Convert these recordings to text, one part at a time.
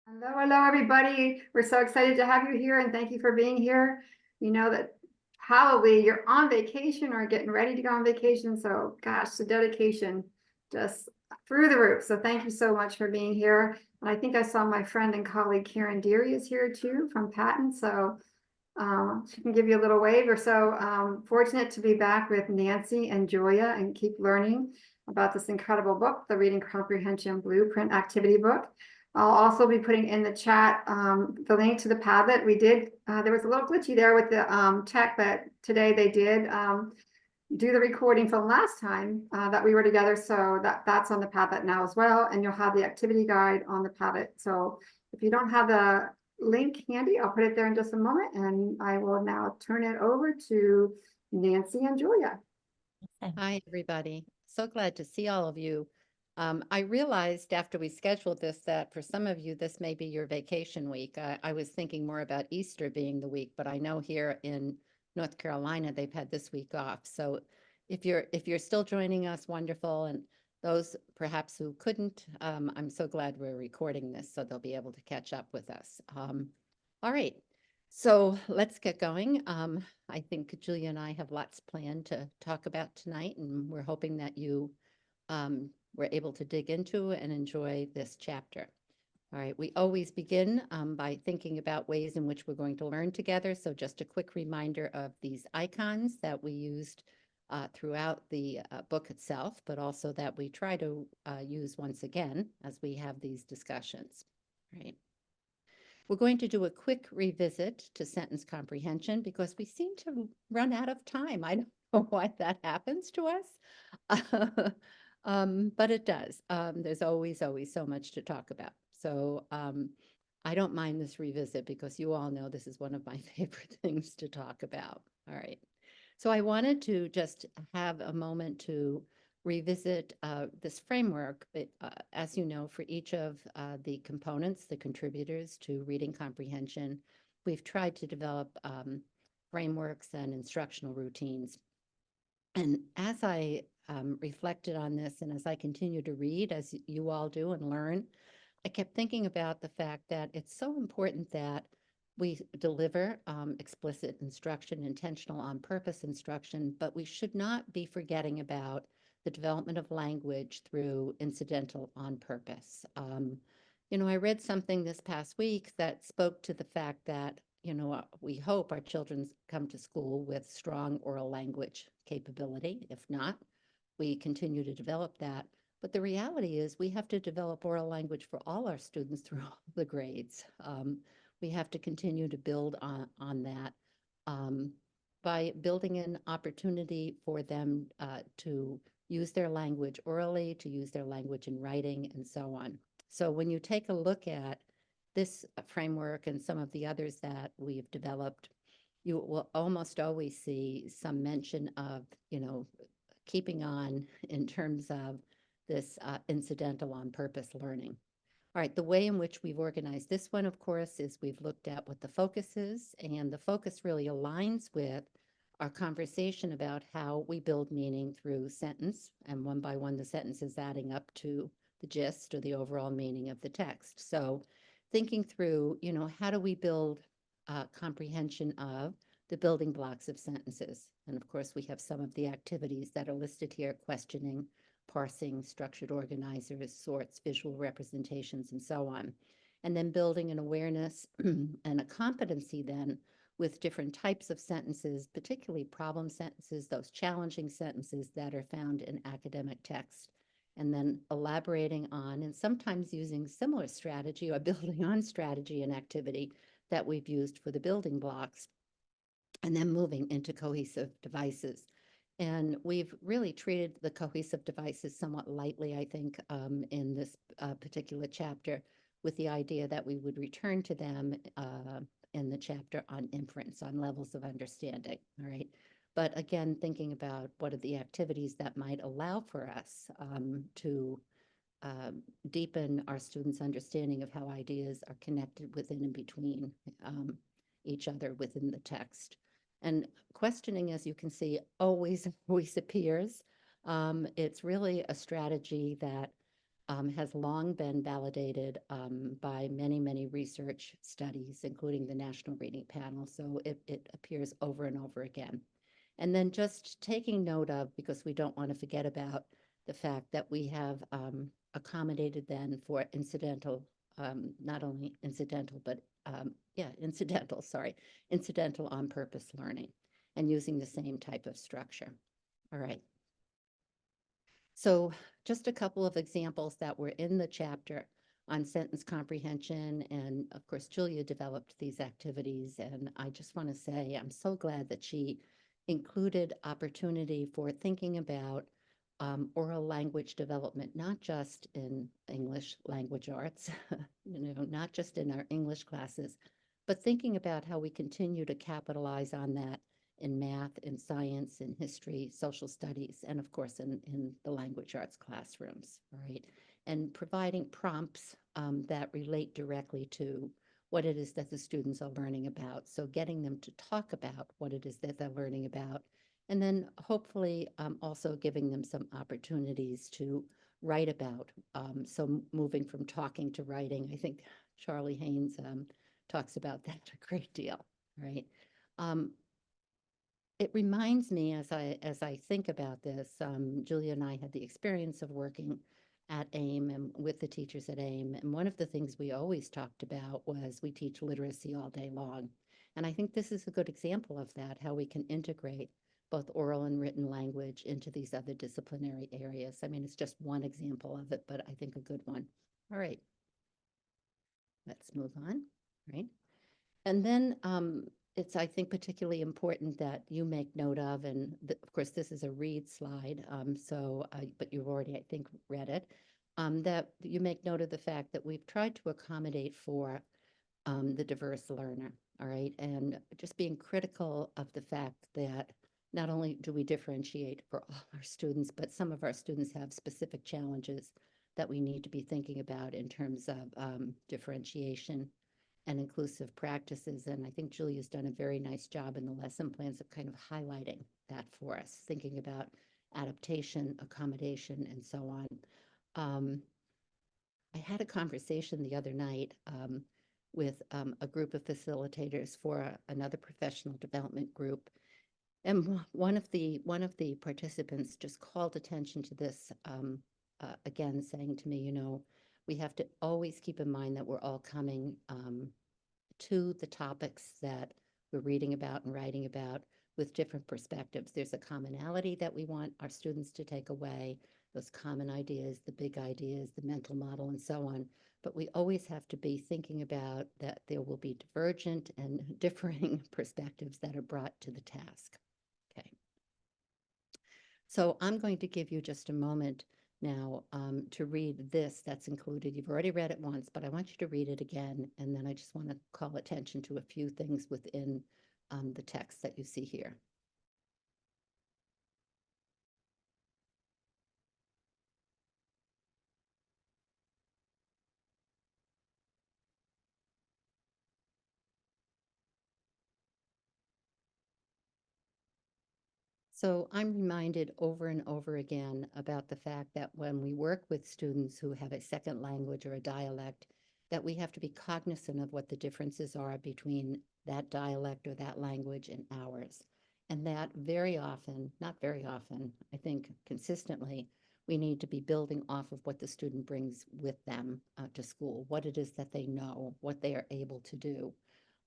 Hello, everybody. We're so excited to have you here and thank you for being here. We know that probably you're on vacation or getting ready to go on vacation. So gosh, the dedication just through the roof. So thank you so much for being here. And I think I saw my friend and colleague Karen Deary is here too from Patton. So she can give you a little wave. Or so fortunate to be back with Nancy and Julia and keep learning about this incredible book, the Reading Comprehension Blueprint Activity Book. I'll also be putting in the chat the link to the Padlet. We did, there was a little glitchy there with the tech, but today they did do the recording from last time that we were together. So that's on the Padlet now as well. And you'll have the activity guide on the Padlet. So if you don't have the link handy, I'll put it there in just a moment. And I will now turn it over to Nancy and Julia. Hi, everybody. So glad to see all of you. I realized after we scheduled this that for some of you, this may be your vacation week. I was thinking more about Easter being the week, but I know here in North Carolina, they've had this week off. So if you're still joining us, wonderful. And those perhaps who couldn't, I'm so glad we're recording this so they'll be able to catch up with us. All right. So let's get going. I think Julia and I have lots planned to talk about tonight, and we're hoping that you were able to dig into and enjoy this chapter. All right, we always begin by thinking about ways in which we're going to learn together. So just a quick reminder of these icons that we used throughout the book itself, but also that we try to use once again as we have these discussions. All right. We're going to do a quick revisit to sentence comprehension because we seem to run out of time. I don't know why that happens to us, but it does. There's always so much to talk about. So I don't mind this revisit because you all know this is one of my favorite things to talk about. All right. So I wanted to just have a moment to revisit this framework. As you know, for each of the components, the contributors to reading comprehension, we've tried to develop frameworks and instructional routines. And as I reflected on this and as I continue to read, as you all do and learn, I kept thinking about the fact that it's so important that we deliver explicit instruction, intentional on purpose instruction, but we should not be forgetting about the development of language through incidental on purpose. I read something this past week that spoke to the fact that, we hope our children come to school with strong oral language capability. If not, we continue to develop that. But the reality is we have to develop oral language for all our students through all the grades. We have to continue to build on that by building an opportunity for them to use their language orally, to use their language in writing, and so on. So when you take a look at this framework and some of the others that we've developed, you will almost always see some mention of, keeping on in terms of this incidental on purpose learning. All right, the way in which we've organized this one, of course, is we've looked at what the focus is, and the focus really aligns with our conversation about how we build meaning through sentence, and one by one, the sentence is adding up to the gist or the overall meaning of the text. So thinking through, how do we build comprehension of the building blocks of sentences? And of course, we have some of the activities that are listed here: questioning, parsing, structured organizers, sorts, visual representations, and so on. And then building an awareness and a competency then with different types of sentences, particularly problem sentences, those challenging sentences that are found in academic text, and then elaborating on and sometimes using similar strategy or building on strategy and activity that we've used for the building blocks, and then moving into cohesive devices. And we've really treated the cohesive devices somewhat lightly, I think, in this particular chapter, with the idea that we would return to them in the chapter on inference, on levels of understanding, all right? But again, thinking about what are the activities that might allow for us to deepen our students' understanding of how ideas are connected within and between each other within the text. And questioning, as you can see, always appears. It's really a strategy that has long been validated by many, many research studies, including the National Reading Panel. So it appears over and over again. And then just taking note of, because we don't want to forget about the fact that we have accommodated then for incidental, not only incidental, but incidental on purpose learning and using the same type of structure. All right. So just a couple of examples that were in the chapter on sentence comprehension. And of course, Julia developed these activities. And I just want to say, I'm so glad that she included opportunity for thinking about oral language development, not just in English language arts, not just in our English classes, but thinking about how we continue to capitalize on that in math, in science, in history, social studies, and of course in the language arts classrooms, right? And providing prompts that relate directly to what it is that the students are learning about. So getting them to talk about what it is that they're learning about, and then hopefully also giving them some opportunities to write about. So moving from talking to writing, I think Charlie Haynes talks about that a great deal, right? It reminds me as I think about this, Julia and I had the experience of working at AIM and with the teachers at AIM. And one of the things we always talked about was we teach literacy all day long. And I think this is a good example of that, how we can integrate both oral and written language into these other disciplinary areas. I mean, it's just one example of it, but I think a good one. All right, let's move on, right? And then it's, I think, particularly important that you make note of, and of course, this is a read slide, but you've already, I think, read it, that you make note of the fact that we've tried to accommodate for the diverse learner, all right? And just being critical of the fact that not only do we differentiate for all our students, but some of our students have specific challenges that we need to be thinking about in terms of differentiation and inclusive practices. And I think Julia's done a very nice job in the lesson plans of kind of highlighting that for us, thinking about adaptation, accommodation, and so on. I had a conversation the other night with a group of facilitators for another professional development group. And one of the participants just called attention to this again, saying to me, we have to always keep in mind that we're all coming to the topics that we're reading about and writing about with different perspectives. There's a commonality that we want our students to take away, those common ideas, the big ideas, the mental model, and so on. But we always have to be thinking about that there will be divergent and differing perspectives that are brought to the task. Okay. So I'm going to give you just a moment now to read this that's included. You've already read it once, but I want you to read it again. And then I just want to call attention to a few things within the text that you see here. So I'm reminded over and over again about the fact that when we work with students who have a second language or a dialect, that we have to be cognizant of what the differences are between that dialect or that language and ours. And that very often, not very often, I think consistently, we need to be building off of what the student brings with them to school, what it is that they know, what they are able to do.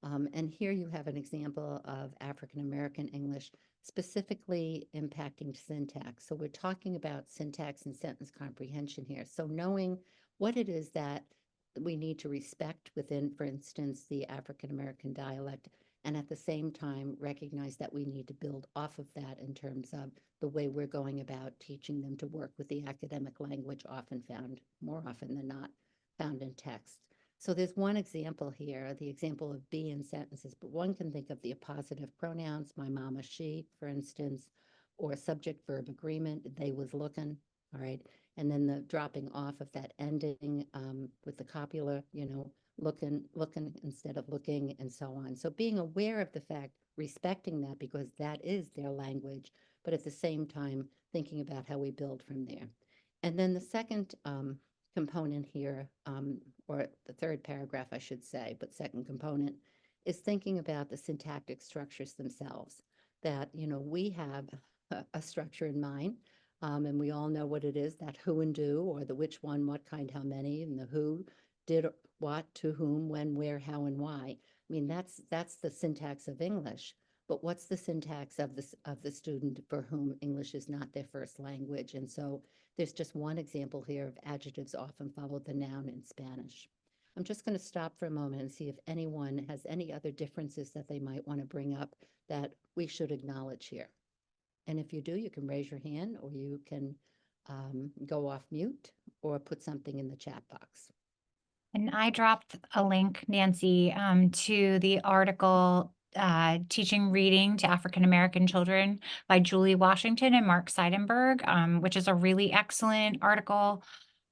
And here you have an example of African American English specifically impacting syntax. So we're talking about syntax and sentence comprehension here. So knowing what it is that we need to respect within, for instance, the African American dialect, and at the same time recognize that we need to build off of that in terms of the way we're going about teaching them to work with the academic language often found, more often than not, found in text. So there's one example here, the example of be in sentences, but one can think of the appositive pronouns, my mama, she, for instance, or subject verb agreement, they was looking, all right? And then the dropping off of that ending with the copula, looking instead of looking, and so on. So being aware of the fact, respecting that because that is their language, but at the same time, thinking about how we build from there. And then the second component here, or the third paragraph, I should say, but second component, is thinking about the syntactic structures themselves. That, we have a structure in mind, and we all know what it is, that who and do, or the which, one, what, kind, how many, and the who did what, to whom, when, where, how, and why. I mean, that's the syntax of English. But what's the syntax of the student for whom English is not their first language? And so there's just one example here of adjectives often follow the noun in Spanish. I'm just going to stop for a moment and see if anyone has any other differences that they might want to bring up that we should acknowledge here. And if you do, you can raise your hand, or you can go off mute or put something in the chat box. And I dropped a link, Nancy, to the article Teaching Reading to African American Children by Julie Washington and Mark Seidenberg, which is a really excellent article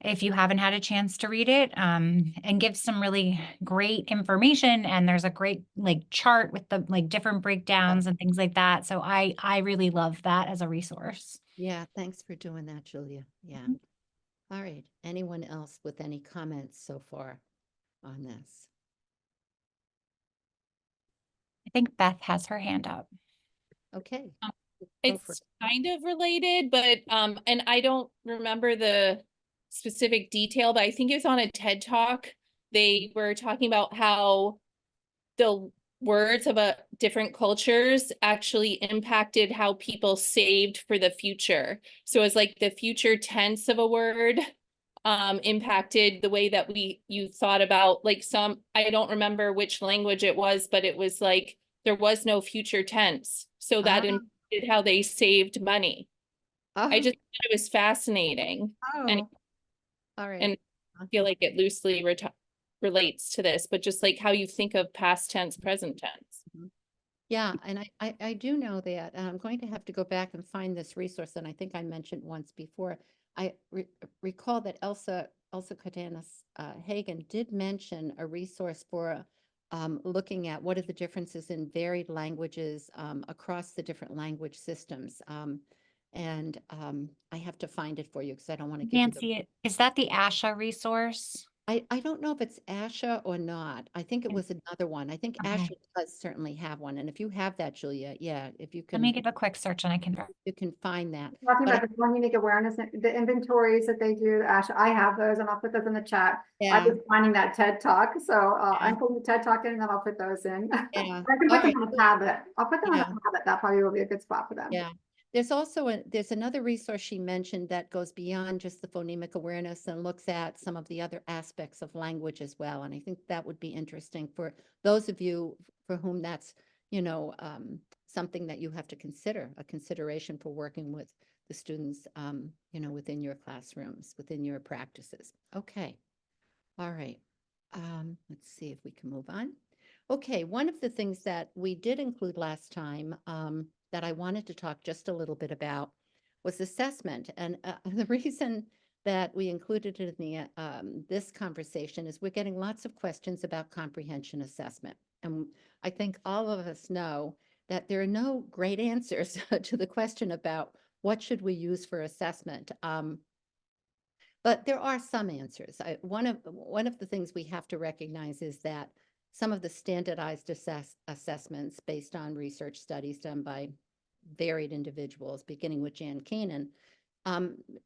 if you haven't had a chance to read it, and gives some really great information. And there's a great chart with the different breakdowns and things like that. So I really love that as a resource. Yeah, thanks for doing that, Julia. Yeah. All right. Anyone else with any comments so far on this? I think Beth has her hand up. Okay. It's kind of related, but and I don't remember the specific detail, but I think it was on a TED Talk. They were talking about how the words of different cultures actually impacted how people saved for the future. So it's like the future tense of a word impacted the way that you thought about, like, some, I don't remember which language it was, but it was like there was no future tense. So that impacted how they saved money. I just thought it was fascinating. And All right. and I feel like it loosely relates to this, but just like how you think of past tense, present tense. Yeah, and I do know that, and I'm going to have to go back and find this resource, and I think I mentioned once before. I recall that Elsa Cardenas Hagen did mention a resource for looking at what are the differences in varied languages across the different language systems. And I have to find it for you because I don't want to give you the... Nancy, is that the ASHA resource? I don't know if it's ASHA or not. I think it was another one. I think Okay. ASHA does certainly have one. And if you have that, Julia, yeah, if you Let me can, give a quick search and I can. you can find that. Talking But about the one unique awareness, the inventories that they do, Ash, I have those and I'll put those in the chat. I Yeah, was finding that TED Talk, so Yeah. I'm putting the TED Talk in and then I'll put those in. yeah, I can All put them right, on a good. tablet. I'll put them on a Yeah. tablet. That probably will be a good spot for them. Yeah. There's also there's another resource she mentioned that goes beyond just the phonemic awareness and looks at some of the other aspects of language as well. And I think that would be interesting for those of you for whom that's, something that you have to consider, a consideration for working with the students, within your classrooms, within your practices. Okay. All right. Let's see if we can move on. Okay, one of the things that we did include last time that I wanted to talk just a little bit about was assessment. And the reason that we included it in the this conversation is we're getting lots of questions about comprehension assessment. And I think all of us know that there are no great answers to the question about what should we use for assessment. But there are some answers. One of the things we have to recognize is that some of the standardized assessments based on research studies done by varied individuals, beginning with Jan Keenan,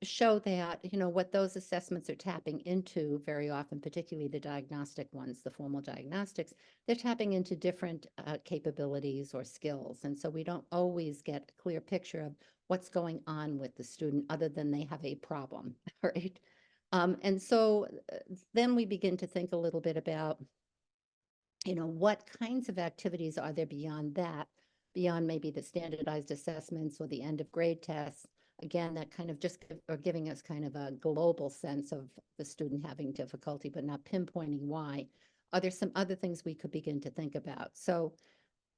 show that, what those assessments are tapping into very often, particularly the diagnostic ones, the formal diagnostics, they're tapping into different capabilities or skills. And so we don't always get a clear picture of what's going on with the student other than they have a problem, right? And so then we begin to think a little bit about, what kinds of activities are there beyond that, beyond maybe the standardized assessments or the end of grade tests, again, that kind of just are giving us kind of a global sense of the student having difficulty, but not pinpointing why. Are there some other things we could begin to think about? So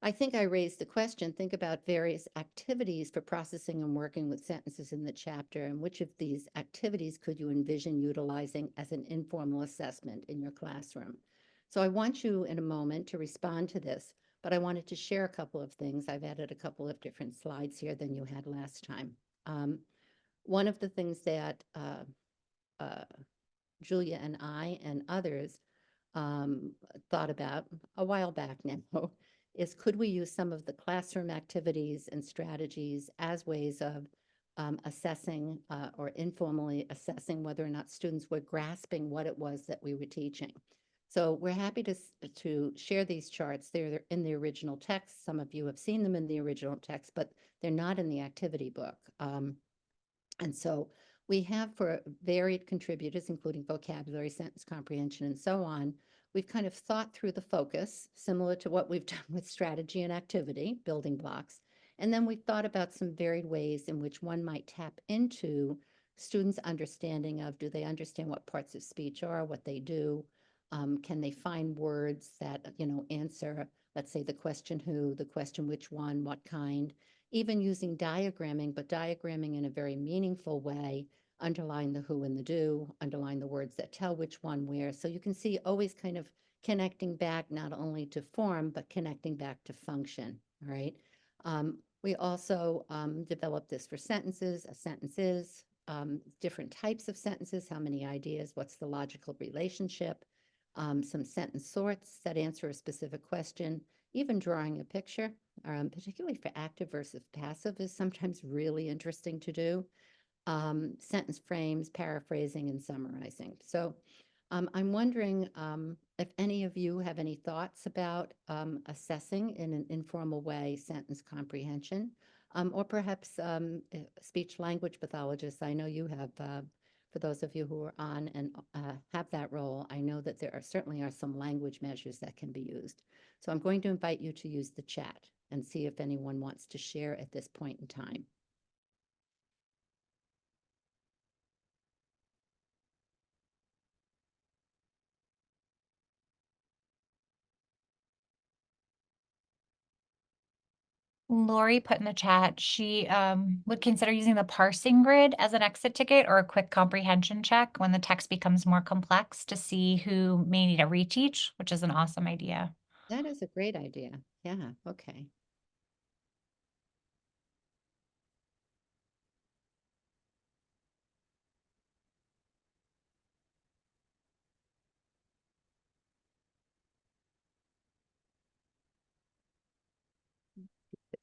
I think I raised the question, think about various activities for processing and working with sentences in the chapter, and which of these activities could you envision utilizing as an informal assessment in your classroom? So I want you in a moment to respond to this, but I wanted to share a couple of things. I've added a couple of different slides here than you had last time. One of the things that Julia and I and others thought about a while back now is could we use some of the classroom activities and strategies as ways of assessing or informally assessing whether or not students were grasping what it was that we were teaching. So we're happy to share these charts. They're in the original text. Some of you have seen them in the original text, but they're not in the activity book. And so we have for varied contributors, including vocabulary, sentence comprehension, and so on, we've kind of thought through the focus, similar to what we've done with strategy and activity, building blocks. And then we've thought about some varied ways in which one might tap into students' understanding of, do they understand what parts of speech are, what they do? Can they find words that, answer, let's say, the question who, the question which one, what kind? Even using diagramming, but diagramming in a very meaningful way, underline the who and the do, underline the words that tell which one where. So you can see always kind of connecting back not only to form, but connecting back to function, all right? We also developed this for sentences. A sentence is different types of sentences, how many ideas, what's the logical relationship, some sentence sorts that answer a specific question, even drawing a picture, particularly for active versus passive, is sometimes really interesting to do. Sentence frames, paraphrasing, and summarizing. So I'm wondering if any of you have any thoughts about assessing in an informal way sentence comprehension, or perhaps speech language pathologists. I know you have, for those of you who are on and have that role, I know that there certainly are some language measures that can be used. So I'm going to invite you to use the chat and see if anyone wants to share at this point in time. Lori put in the chat, she would consider using the parsing grid as an exit ticket or a quick comprehension check when the text becomes more complex to see who may need a reteach, which is an awesome idea. That is a great idea. Yeah, okay.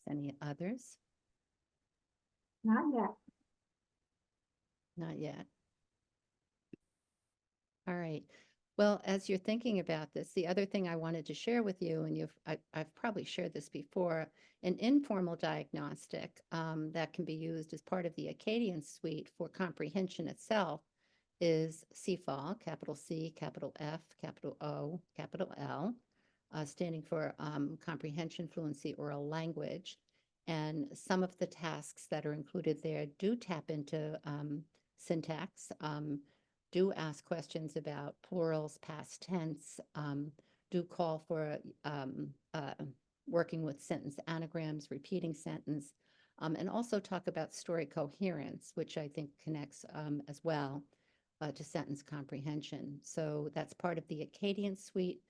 Any others? Not yet. Not yet. All right. Well, as you're thinking about this, the other thing I wanted to share with you, and I've probably shared this before, an informal diagnostic that can be used as part of the Acadian suite for comprehension itself is CFAL, capital C, capital F, capital O, capital L, standing for comprehension, fluency, oral language. And some of the tasks that are included there do tap into syntax, do ask questions about plurals, past tense, do call for working with sentence anagrams, repeating sentence, and also talk about story coherence, which I think connects as well to sentence comprehension. So that's part of the Acadian suite.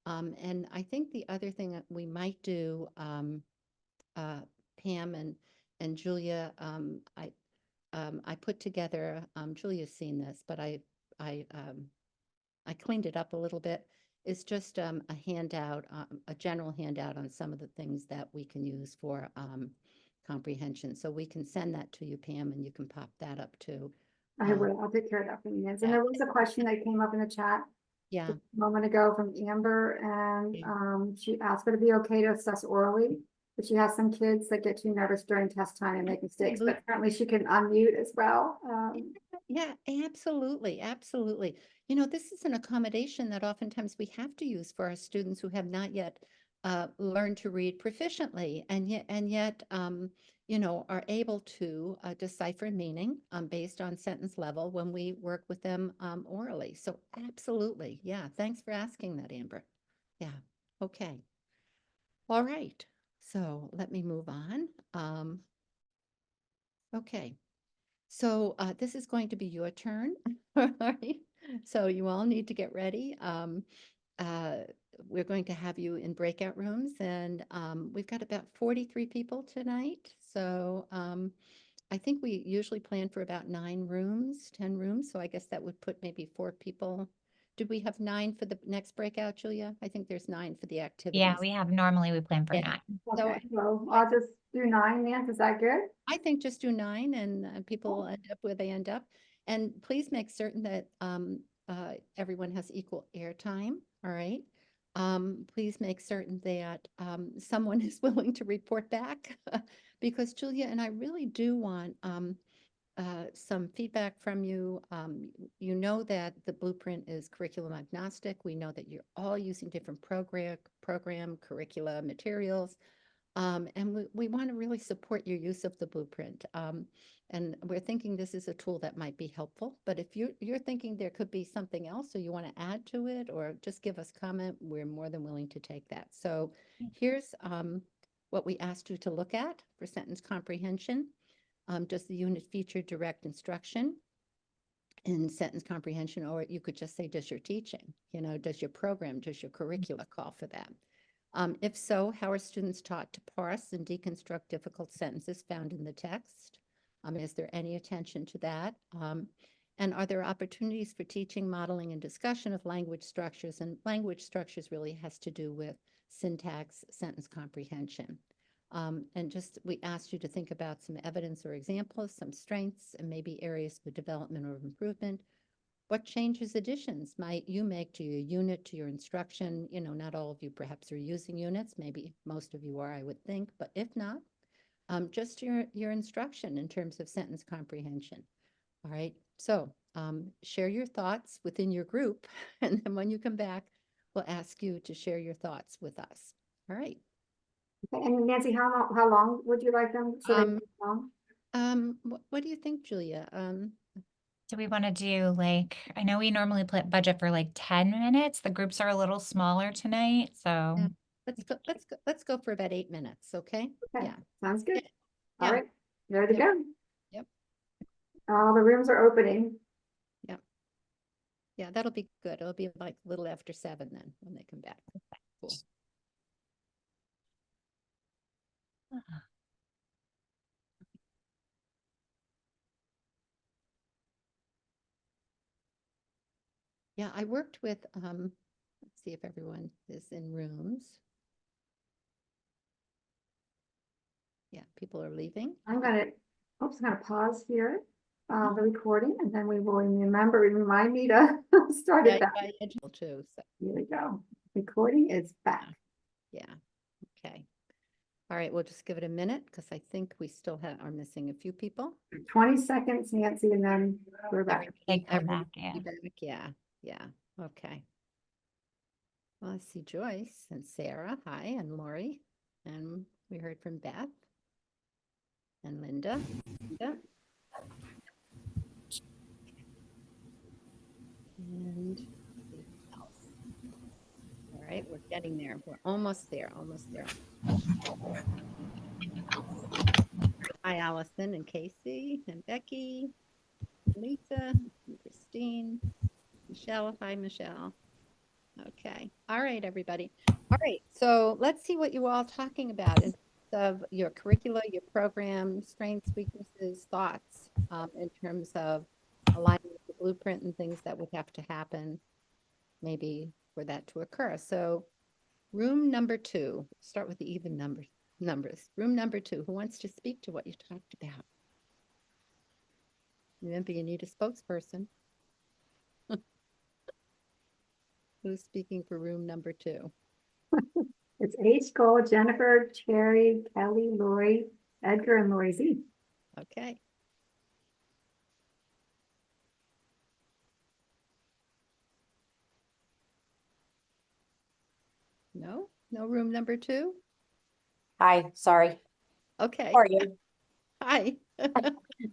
And I think the other thing that we might do, Pam and Julia, I put together, Julia's seen this, but I cleaned it up a little bit. It's just a handout, a general handout on some of the things that we can use for comprehension. So we can send that to you, Pam, and you can pop that up too. I will. I'll take care of that for you. And Yeah. there was a question that came up in the chat Yeah. a moment ago from Amber, and she asked would it be okay to assess orally, but she has some kids that get too nervous during test time and make mistakes, but apparently she can unmute as well. Yeah, absolutely, absolutely. This is an accommodation that oftentimes we have to use for our students who have not yet learned to read proficiently, and yet, are able to decipher meaning based on sentence level when we work with them orally. So absolutely, yeah. Thanks for asking that, Amber. Yeah. Okay. All right. So let me move on. Okay. So this is going to be your turn. All right. So you all need to get ready. We're going to have you in breakout rooms, and we've got about 43 people tonight. So I think we usually plan for about 9 rooms, 10 rooms. So I guess that would put maybe 4 people. Did we have 9 for the next breakout, Julia? I think there's 9 for the activities. Yeah, we plan for Yeah. 9. So Okay, so I'll just do 9, Nancy, is that good? I think just do 9 and people end up where they end up. And please make certain that everyone has equal airtime, all right? Please make certain that someone is willing to report back because Julia and I really do want some feedback from you. You know that the blueprint is curriculum agnostic. We know that you're all using different program curricula materials. And we want to really support your use of the blueprint. And we're thinking this is a tool that might be helpful. But if you're thinking there could be something else or you want to add to it or just give us comment, we're more than willing to take that. So here's what we asked you to look at for sentence comprehension. Does the unit feature direct instruction in sentence comprehension? Or you could just say, does your teaching, does your program, does your curricula call for that? If so, how are students taught to parse and deconstruct difficult sentences found in the text? Is there any attention to that? And are there opportunities for teaching, modeling, and discussion of language structures? And language structures really has to do with syntax, sentence comprehension. And we asked you to think about some evidence or examples, some strengths, and maybe areas for development or improvement. What changes, additions might you make to your unit, to your instruction? Not all of you perhaps are using units. Maybe most of you are, I would think. But if not, just your instruction in terms of sentence comprehension. All right. So share your thoughts within your group. And then when you come back, we'll ask you to share your thoughts with us. All right. Okay, and Nancy, how long would you like them? So they long? What do you think, Julia? Do we want to do I know we normally budget for 10 minutes. The groups are a little smaller tonight, so. Yeah. Let's go for about 8 minutes, okay? Okay, Yeah. sounds good. Yeah. All right, ready to Yep. go. Yep. All the rooms are opening. Yeah, that'll be good. It'll be a little after 7 then when they come back. Cool. Yeah, I worked with, let's see if everyone is in rooms. Yeah, people are leaving. I'm gonna pause here, the recording, and then we will remind me to start it back. I too. So, Here we go. Recording is back. yeah. Okay. All right, we'll just give it a minute because I think we still are missing a few people. 20 seconds, Nancy, and then we're back. They come Everybody back, yeah. Yeah. Okay. Well, I see Joyce and Sarah. Hi, and Lori. And we heard from Beth and Linda. And else. All right, we're getting there. We're almost there. Hi, Allison and Casey and Becky, Lisa, and Christine, Michelle. Hi, Michelle. Okay. All right, everybody. All right. So let's see what you all talking about in terms of your curricula, your program, strengths, weaknesses, thoughts, in terms of aligning with the blueprint and things that would have to happen maybe for that to occur. So room number 2, start with the even numbers. Room number 2, who wants to speak to what you talked about? Remember, you need a spokesperson. Who's speaking for room number 2? It's H. Cole, Jennifer, Cherry, Kelly, Lori, Edgar, and Lori Z. Okay. No room number 2? Hi, sorry. Okay. How are you? Hi.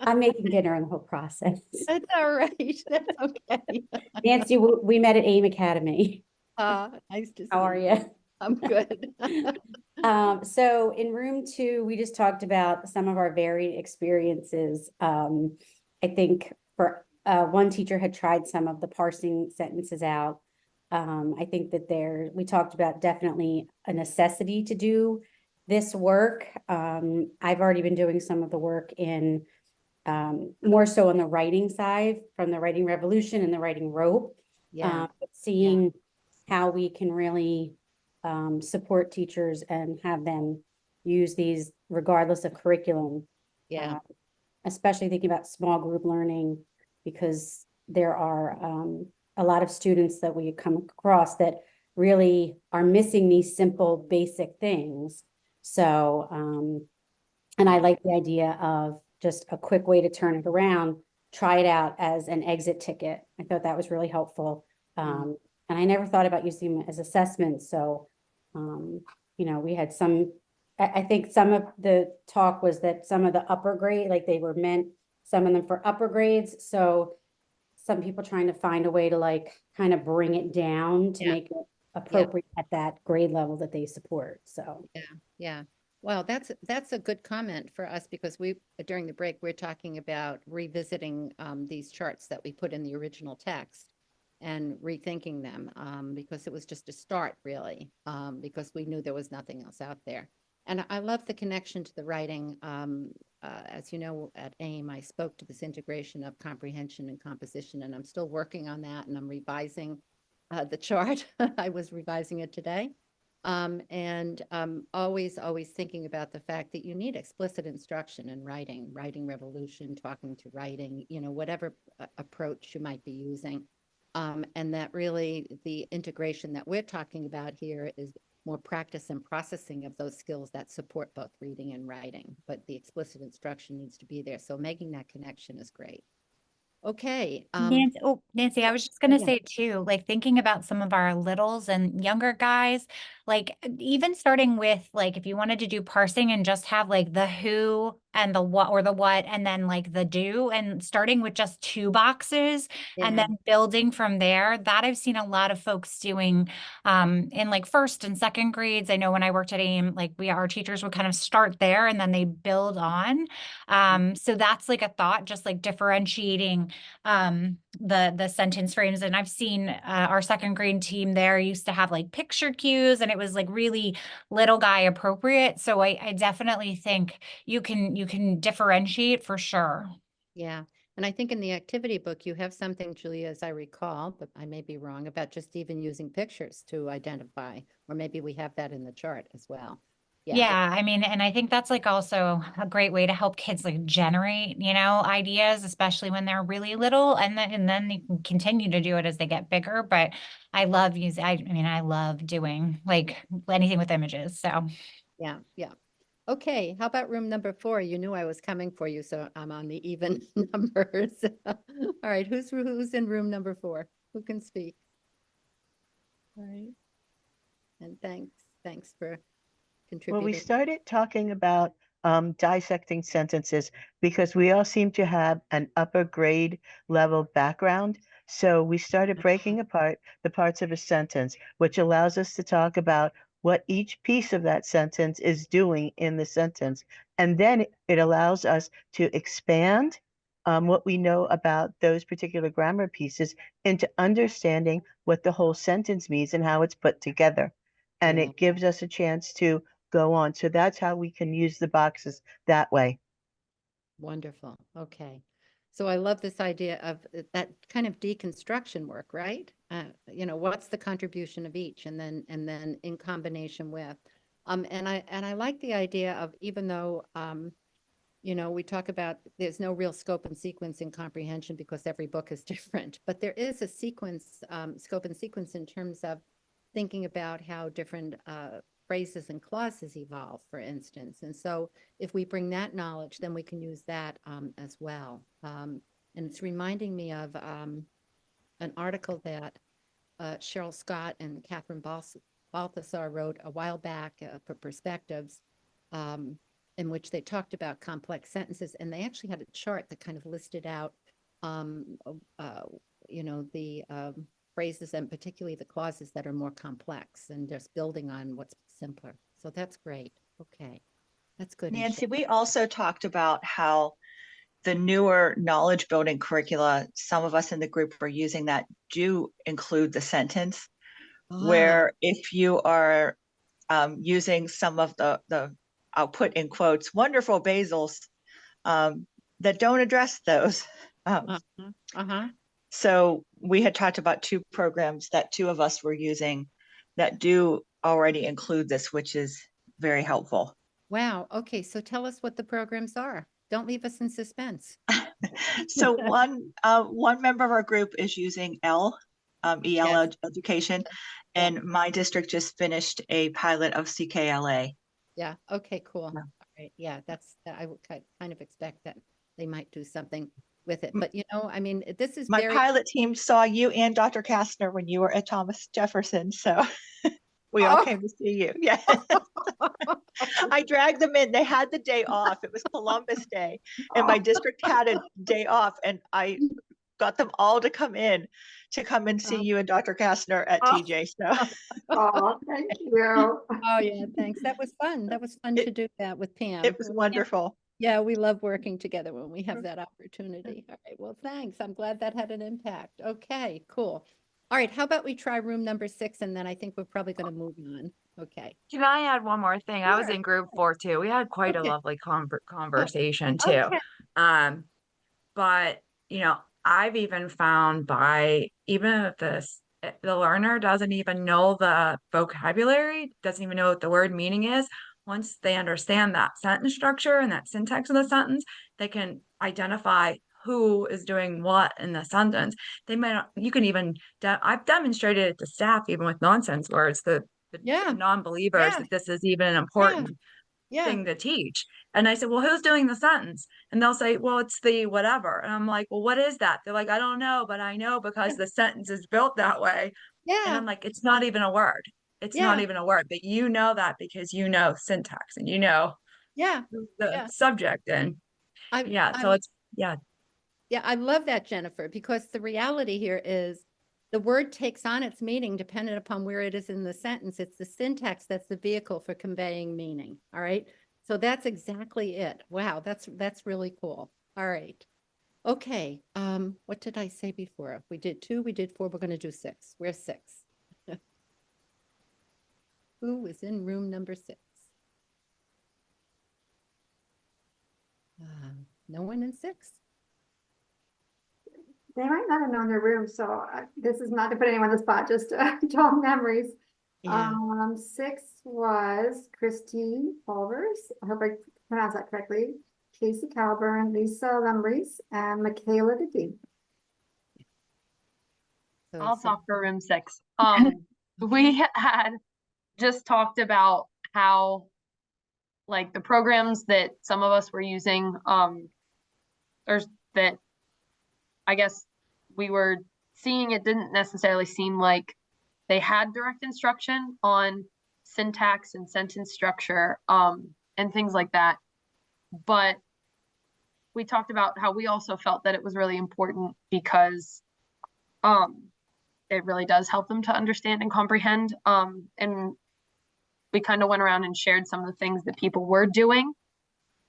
I'm making dinner in the whole process. That's all right. That's okay. Nancy, we met at AIM Academy. Nice to see How are you? I'm good. So in room 2, we just talked about some of our varied experiences. I think for one teacher had tried some of the parsing sentences out. I think that we talked about definitely a necessity to do this work. I've already been doing some of the work in more so on the writing side, from the writing revolution and the writing rope. Yeah, But seeing how we can really support teachers and have them use these regardless of curriculum. yeah, Especially thinking about small group learning, because there are a lot of students that we come across that really are missing these simple, basic things. So, and I like the idea of just a quick way to turn it around, try it out as an exit ticket. I thought that was really helpful. And I never thought about using them as assessments. So, you know, we had some, I think some of the talk was that some of the upper grade, like they were meant, some of them for upper grades. So some people trying to find a way to like kind of bring it down to Yeah. make it appropriate at that grade level that they support. So. yeah. Well, that's a good comment for us because we, during the break, we're talking about revisiting these charts that we put in the original text and rethinking them because it was just a start really because we knew there was nothing else out there. And I love the connection to the writing. As you know, at AIM, I spoke to this integration of comprehension and composition, and I'm still working on that, and I'm revising the chart. I was revising it today. And always thinking about the fact that you need explicit instruction in writing revolution, talking to writing, you know, whatever approach you might be using. And that really the integration that we're talking about here is more practice and processing of those skills that support both reading and writing, but the explicit instruction needs to be there. So making that connection is great. Okay. Nancy, I was just gonna yeah. say too, like thinking about some of our littles and younger guys, like even starting with like if you wanted to do parsing and just have like the who and the what or the what and then like the do and starting with just 2 boxes and Yeah. then building from there, that I've seen a lot of folks doing in like first and second grades. I know when I worked at AIM, like our teachers would kind of start there and then they build on. So that's like a thought, just like differentiating the sentence frames. And I've seen our second grade team there used to have like picture cues and it was like really little guy appropriate. So I definitely think you can differentiate for sure. Yeah. And I think in the activity book, you have something, Julia, as I recall, but I may be wrong, about just even using pictures to identify, or maybe we have that in the chart as well. Yeah, I mean, and I think that's like also a great way to help kids like generate, you know, ideas, especially when they're really little, and then they can continue to do it as they get bigger. But I love using, I mean, I love doing like anything with images. So Yeah. Okay, how about room number 4? You knew I was coming for you, so I'm on the even numbers. All right, who's in room number 4? Who can speak? All right. And thanks for Well, contributing. we started talking about dissecting sentences because we all seem to have an upper grade level background. So we started breaking apart the parts of a sentence, which allows us to talk about what each piece of that sentence is doing in the sentence. And then it allows us to expand what we know about those particular grammar pieces into understanding what the whole sentence means and how it's put together. And Yeah. it gives us a chance to go on. So that's how we can use the boxes that way. Wonderful. Okay. So I love this idea of that kind of deconstruction work, right? You know, what's the contribution of each and then in combination with. And I like the idea of even though you know, we talk about there's no real scope and sequence in comprehension because every book is different, but there is a sequence, scope and sequence in terms of thinking about how different phrases and clauses evolve, for instance. And so if we bring that knowledge, then we can use that as well. And it's reminding me of an article that Cheryl Scott and Catherine Balthasar wrote a while back for Perspectives, in which they talked about complex sentences. And they actually had a chart that kind of listed out, you know, the phrases and particularly the clauses that are more complex and just building on what's simpler. So that's great. Okay, that's good. Nancy, we also talked about how the newer knowledge building curricula, some of us in the group are using that, do include the sentence, where if you are using some of the I'll put in quotes, wonderful basils that don't address those. Uh-huh. So we had talked about 2 programs that 2 of us were using that do already include this, which is very helpful. Wow. Okay. So tell us what the programs are. Don't leave us in suspense. So one member of our group is using EL Yes. education, Yeah. and my district just finished a pilot of CKLA. Yeah. Okay, cool. Yeah. All right. Yeah, I would kind of expect that they might do something with it. But I mean, this is My very, pilot team saw you and Dr. Kastner when you were at Thomas Jefferson, so we all Oh. came to see you. Yeah. I dragged them in. They had the day off. It was Columbus Day, and my district had a day off, and I got them all to come and see you and Dr. Kastner at Oh. TJ. So Oh, thank you. Oh, yeah, thanks. That was fun. That was fun to do that with Pam. it was wonderful. Yeah, we love working together when we have that opportunity. All right, well, thanks. I'm glad that had an impact. Okay, cool. All right, how about we try room number 6, and then I think we're probably going to move on. Okay. Can I add one more thing? I was Sure. in group 4 too. We had quite a Okay. lovely conversation too. Okay. But I've even found by even if the learner doesn't even know the vocabulary, doesn't even know what the word meaning is, once they understand that sentence structure and that syntax of the sentence, they can identify who is doing what in the sentence. They might not, you can even, I've demonstrated it to staff even with nonsense words, the Yeah. non-believers, Yeah. that this is even an important Yeah. thing to teach. And I said, well, who's doing the sentence? And they'll say, well, it's the whatever. And I'm like, well, what is that? They're like, I don't know, but I know because the sentence is built that way. And Yeah. I'm like, it's not even a word. It's not Yeah. even a word, but you know that because you know syntax and you know Yeah. the Yeah. subject. And yeah, so it's, yeah. Yeah, I love that, Jennifer, because the reality here is the word takes on its meaning dependent upon where it is in the sentence. It's the syntax that's the vehicle for conveying meaning. All right. So that's exactly it. Wow, that's really cool. All right. Okay. What did I say before? We did 2, we did 4, we're going to do 6. Where's 6? Who is in room number 6? No one in 6? They might not have known their room, so this is not to put anyone on the spot, just jog memories. Yeah. 6 was Christine Pulvers. I hope I pronounced that correctly. Casey Calburn, Lisa Lumbries, and Michaela Dickey. So I'll it's- talk for room 6. We had just talked about how like the programs that some of us were using, or that I guess we were seeing, it didn't necessarily seem like they had direct instruction on syntax and sentence structure, and things like that. But we talked about how we also felt that it was really important because it really does help them to understand and comprehend. And we kind of went around and shared some of the things that people were doing.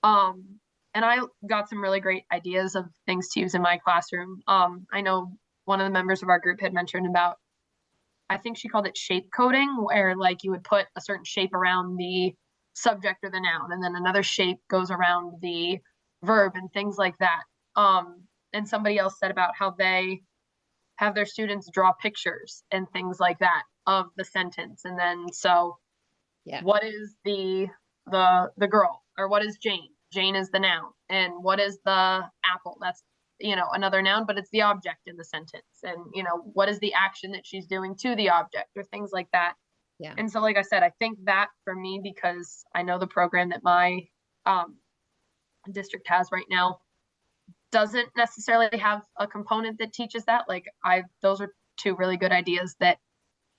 And I got some really great ideas of things to use in my classroom. I know one of the members of our group had mentioned about, I think she called it shape coding, where like you would put a certain shape around the subject or the noun, and then another shape goes around the verb and things like that. And somebody else said about how they have their students draw pictures and things like that of the sentence. And then, so Yeah. what is the girl, or what is Jane? Jane is the noun. And what is the apple? That's, another noun, but it's the object in the sentence. And, what is the action that she's doing to the object, or things like that. Yeah. And so, like I said, I think that for me, because I know the program that my district has right now doesn't necessarily have a component that teaches that. Like those are 2 really good ideas that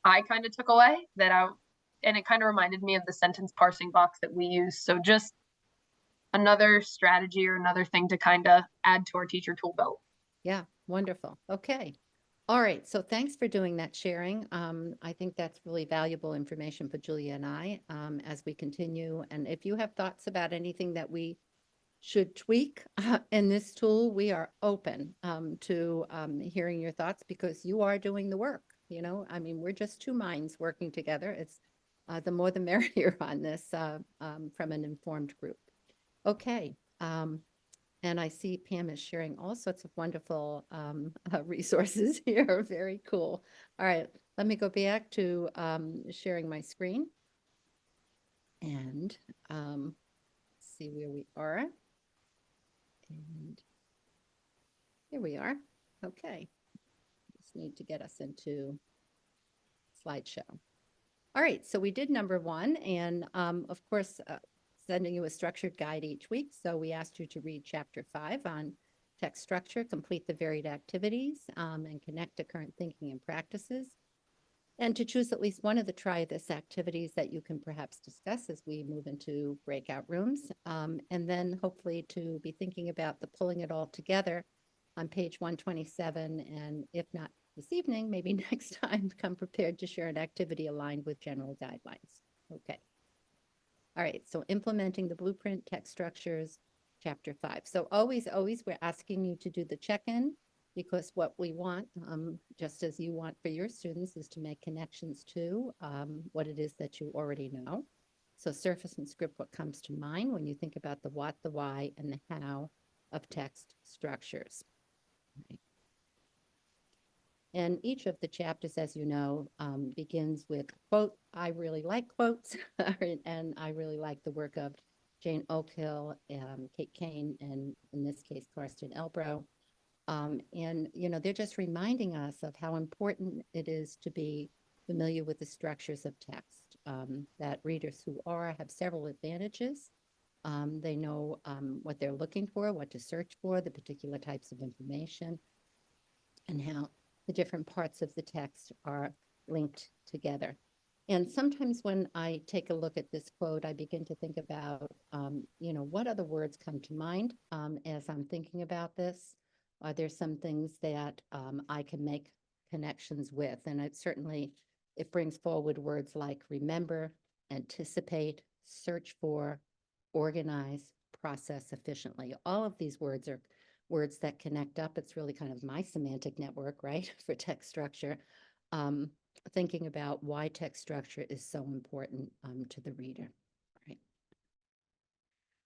I kind of took away, and it kind of reminded me of the sentence parsing box that we use. So just another strategy or another thing to kind of add to our teacher tool belt. Yeah, wonderful. Okay. All right. So thanks for doing that sharing. I think that's really valuable information for Julia and I as we continue. And if you have thoughts about anything that we should tweak in this tool, we are open to hearing your thoughts, because you are doing the work. I mean, we're just 2 minds working together. It's the more the merrier on this from an informed group. Okay. And I see Pam is sharing all sorts of wonderful resources here. Very cool. All right, let me go back to sharing my screen and see where we are. And here we are. Okay. Just need to get us into slideshow. All right, so we did number 1, and of course, sending you a structured guide each week. So we asked you to read chapter 5 on text structure, complete the varied activities, and connect to current thinking and practices. And to choose at least one of the try this activities that you can perhaps discuss as we move into breakout rooms. And then hopefully to be thinking about the pulling it all together on page 127. And if not this evening, maybe next time, come prepared to share an activity aligned with general guidelines. Okay. All right, so implementing the blueprint text structures, chapter 5. So always, we're asking you to do the check-in, because what we want, just as you want for your students, is to make connections to what it is that you already know. So surface and script what comes to mind when you think about the what, the why, and the how of text structures. Right. And each of the chapters, as you know, begins with quote. I really like quotes, and I really like the work of Jane Oakhill, Kate Kane, and in this case, Karsten Elbrow. And, you know, they're just reminding us of how important it is to be familiar with the structures of text, that readers who have several advantages. They know what they're looking for, what to search for, the particular types of information, and how the different parts of the text are linked together. And sometimes when I take a look at this quote, I begin to think about, you know, what other words come to mind as I'm thinking about this? Are there some things that I can make connections with? And it brings forward words like remember, anticipate, search for, organize, process efficiently. All of these words are words that connect up. It's really kind of my semantic network, right, for text structure. Thinking about why text structure is so important to the reader, right?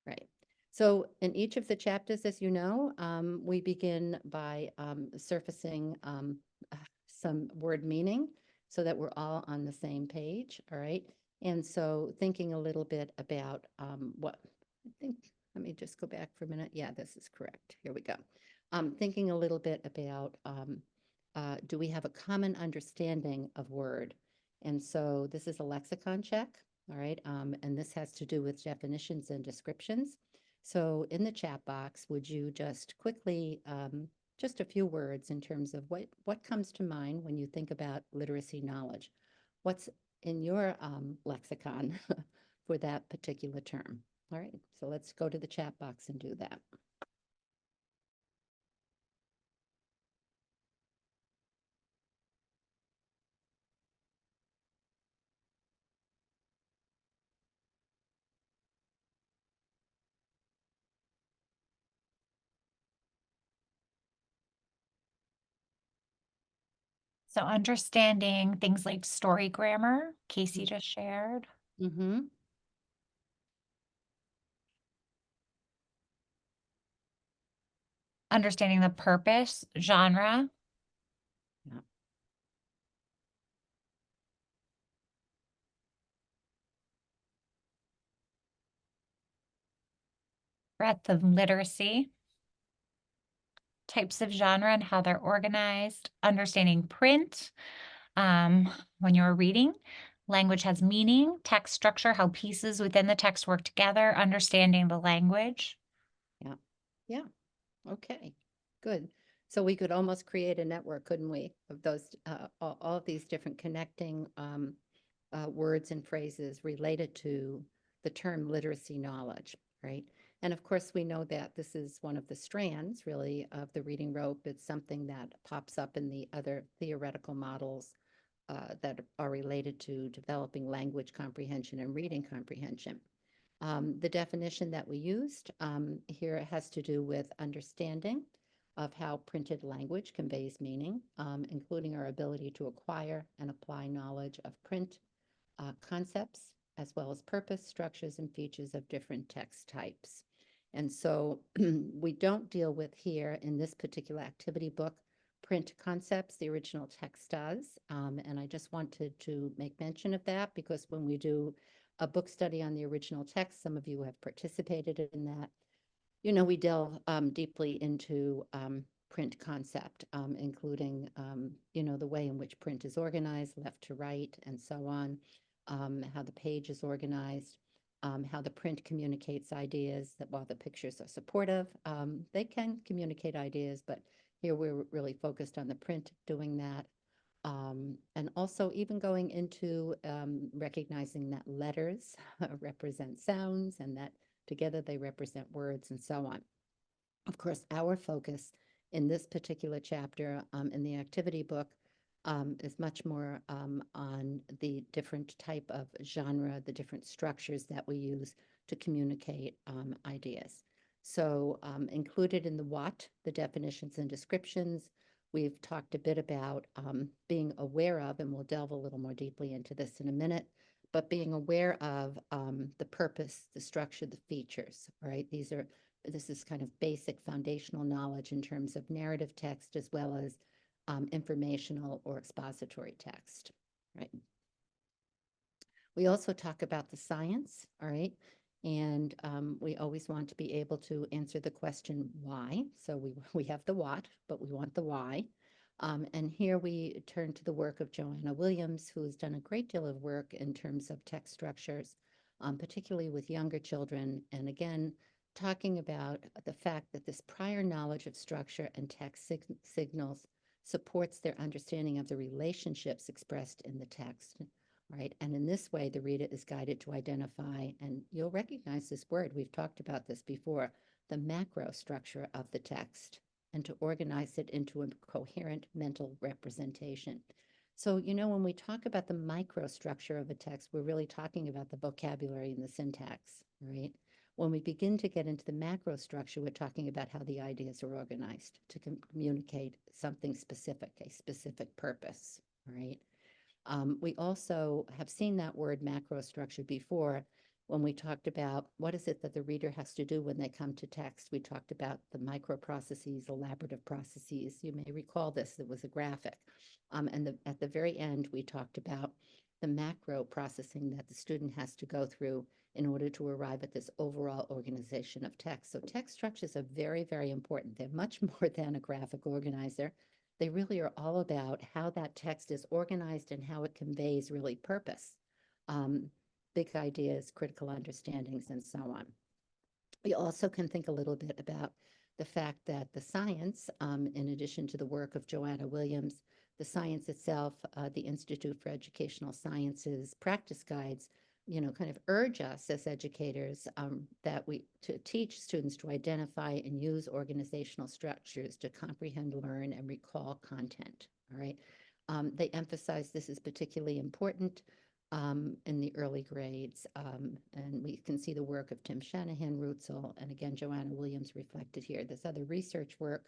Right. So in each of the chapters, as you know, we begin by surfacing some word meaning so that we're all on the same page, all right? And so thinking a little bit about what I think, let me just go back for a minute. Yeah, this is correct. Here we go. Thinking a little bit about do we have a common understanding of word? And so this is a lexicon check, all right? And this has to do with definitions and descriptions. So in the chat box, would you just quickly, just a few words in terms of what comes to mind when you think about literacy knowledge? What's in your lexicon for that particular term? All right, so let's go to the chat box and do that. So understanding things like story grammar, Casey just shared. Mm-hmm. Understanding the purpose, genre. Yeah. Breadth of literacy. Types of genre and how they're organized. Understanding print when you're reading. Language has meaning, text structure, how pieces within the text work together, understanding the language. Yeah. Yeah. Okay. Good. So we could almost create a network, couldn't we, of those all of these different connecting words and phrases related to the term literacy knowledge, right? And of course, we know that this is one of the strands, really, of the reading rope. It's something that pops up in the other theoretical models that are related to developing language comprehension and reading comprehension. The definition that we used here has to do with understanding of how printed language conveys meaning, including our ability to acquire and apply knowledge of print concepts, as well as purpose, structures, and features of different text types. And so we don't deal with here in this particular activity book print concepts, the original text does. And I just wanted to make mention of that because when we do a book study on the original text, some of you have participated in that. You know, we delve deeply into print concept, including, you know, the way in which print is organized, left to right, and so on, how the page is organized, how the print communicates ideas, that while the pictures are supportive, they can communicate ideas, but here we're really focused on the print doing that. And also even going into recognizing that letters represent sounds and that together they represent words and so on. Of course, our focus in this particular chapter in the activity book is much more on the different type of genre, the different structures that we use to communicate ideas. So included in the what, the definitions and descriptions, we've talked a bit about being aware of, and we'll delve a little more deeply into this in a minute, but being aware of the purpose, the structure, the features, right? This is kind of basic foundational knowledge in terms of narrative text as well as informational or expository text, right? We also talk about the science, all right? And we always want to be able to answer the question why. So we have the what, but we want the why. And here we turn to the work of Joanna Williams, who has done a great deal of work in terms of text structures, particularly with younger children. And again, talking about the fact that this prior knowledge of structure and text signals supports their understanding of the relationships expressed in the text, right? And in this way, the reader is guided to identify, and you'll recognize this word, we've talked about this before, the macro structure of the text, and to organize it into a coherent mental representation. So, you know, when we talk about the microstructure of a text, we're really talking about the vocabulary and the syntax, right? When we begin to get into the macro structure, we're talking about how the ideas are organized to communicate something specific, a specific purpose, right? We also have seen that word macro structure before when we talked about what is it that the reader has to do when they come to text. We talked about the micro processes, elaborative processes. You may recall this, it was a graphic. And at the very end, we talked about the macro processing that the student has to go through in order to arrive at this overall organization of text. So text structures are very, very important. They're much more than a graphic organizer. They really are all about how that text is organized and how it conveys really purpose, big ideas, critical understandings, and so on. We also can think a little bit about the fact that the science, in addition to the work of Joanna Williams, the science itself, the Institute for Educational Sciences practice guides, you know, kind of urge us as educators to teach students to identify and use organizational structures to comprehend, learn, and recall content, all right? They emphasize this is particularly important in the early grades. And we can see the work of Tim Shanahan, Rutzel, and again, Joanna Williams reflected here. There's other research work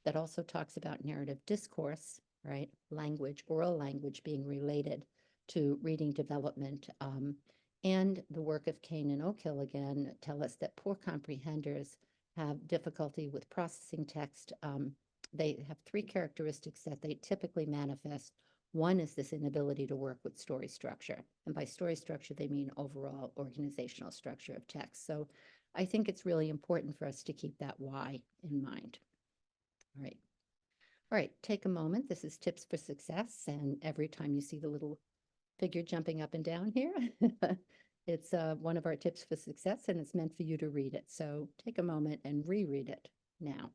that also talks about narrative discourse, right? Language, oral language being related to reading development. And the work of Kane and Oakhill, again, tell us that poor comprehenders have difficulty with processing text. They have three characteristics that they typically manifest. One is this inability to work with story structure. And by story structure, they mean overall organizational structure of text. So I think it's really important for us to keep that why in mind. All right. All right, take a moment. This is Tips for Success. And every time you see the little figure jumping up and down here, it's one of our tips for success, and it's meant for you to read it. So take a moment and reread it now.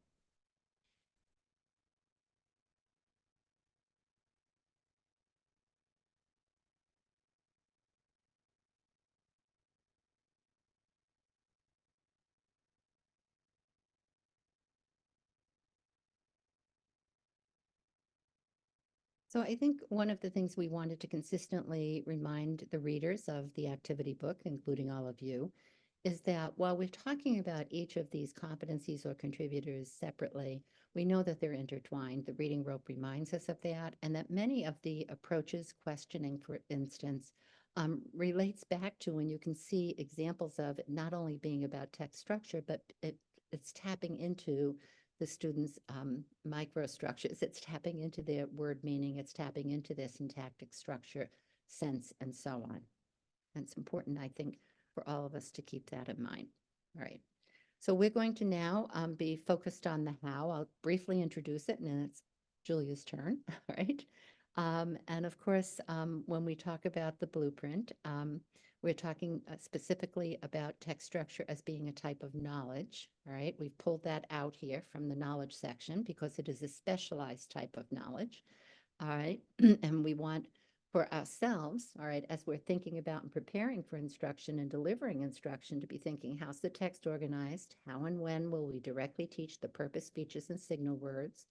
So I think one of the things we wanted to consistently remind the readers of the activity book, including all of you, is that while we're talking about each of these competencies or contributors separately, we know that they're intertwined. The reading rope reminds us of that, and that many of the approaches, questioning, for instance, relates back to when you can see examples of it not only being about text structure, but it's tapping into the students' microstructures. It's tapping into their word meaning. It's tapping into their syntactic structure, sense, and so on. And it's important, I think, for all of us to keep that in mind. All right. So we're going to now be focused on the how. I'll briefly introduce it, and then it's Julia's turn. All right. And of course, when we talk about the blueprint, we're talking specifically about text structure as being a type of knowledge. All right. We've pulled that out here from the knowledge section because it is a specialized type of knowledge. All right. And we want for ourselves, all right, as we're thinking about and preparing for instruction and delivering instruction, to be thinking, how's the text organized? How and when will we directly teach the purpose, features, and signal words?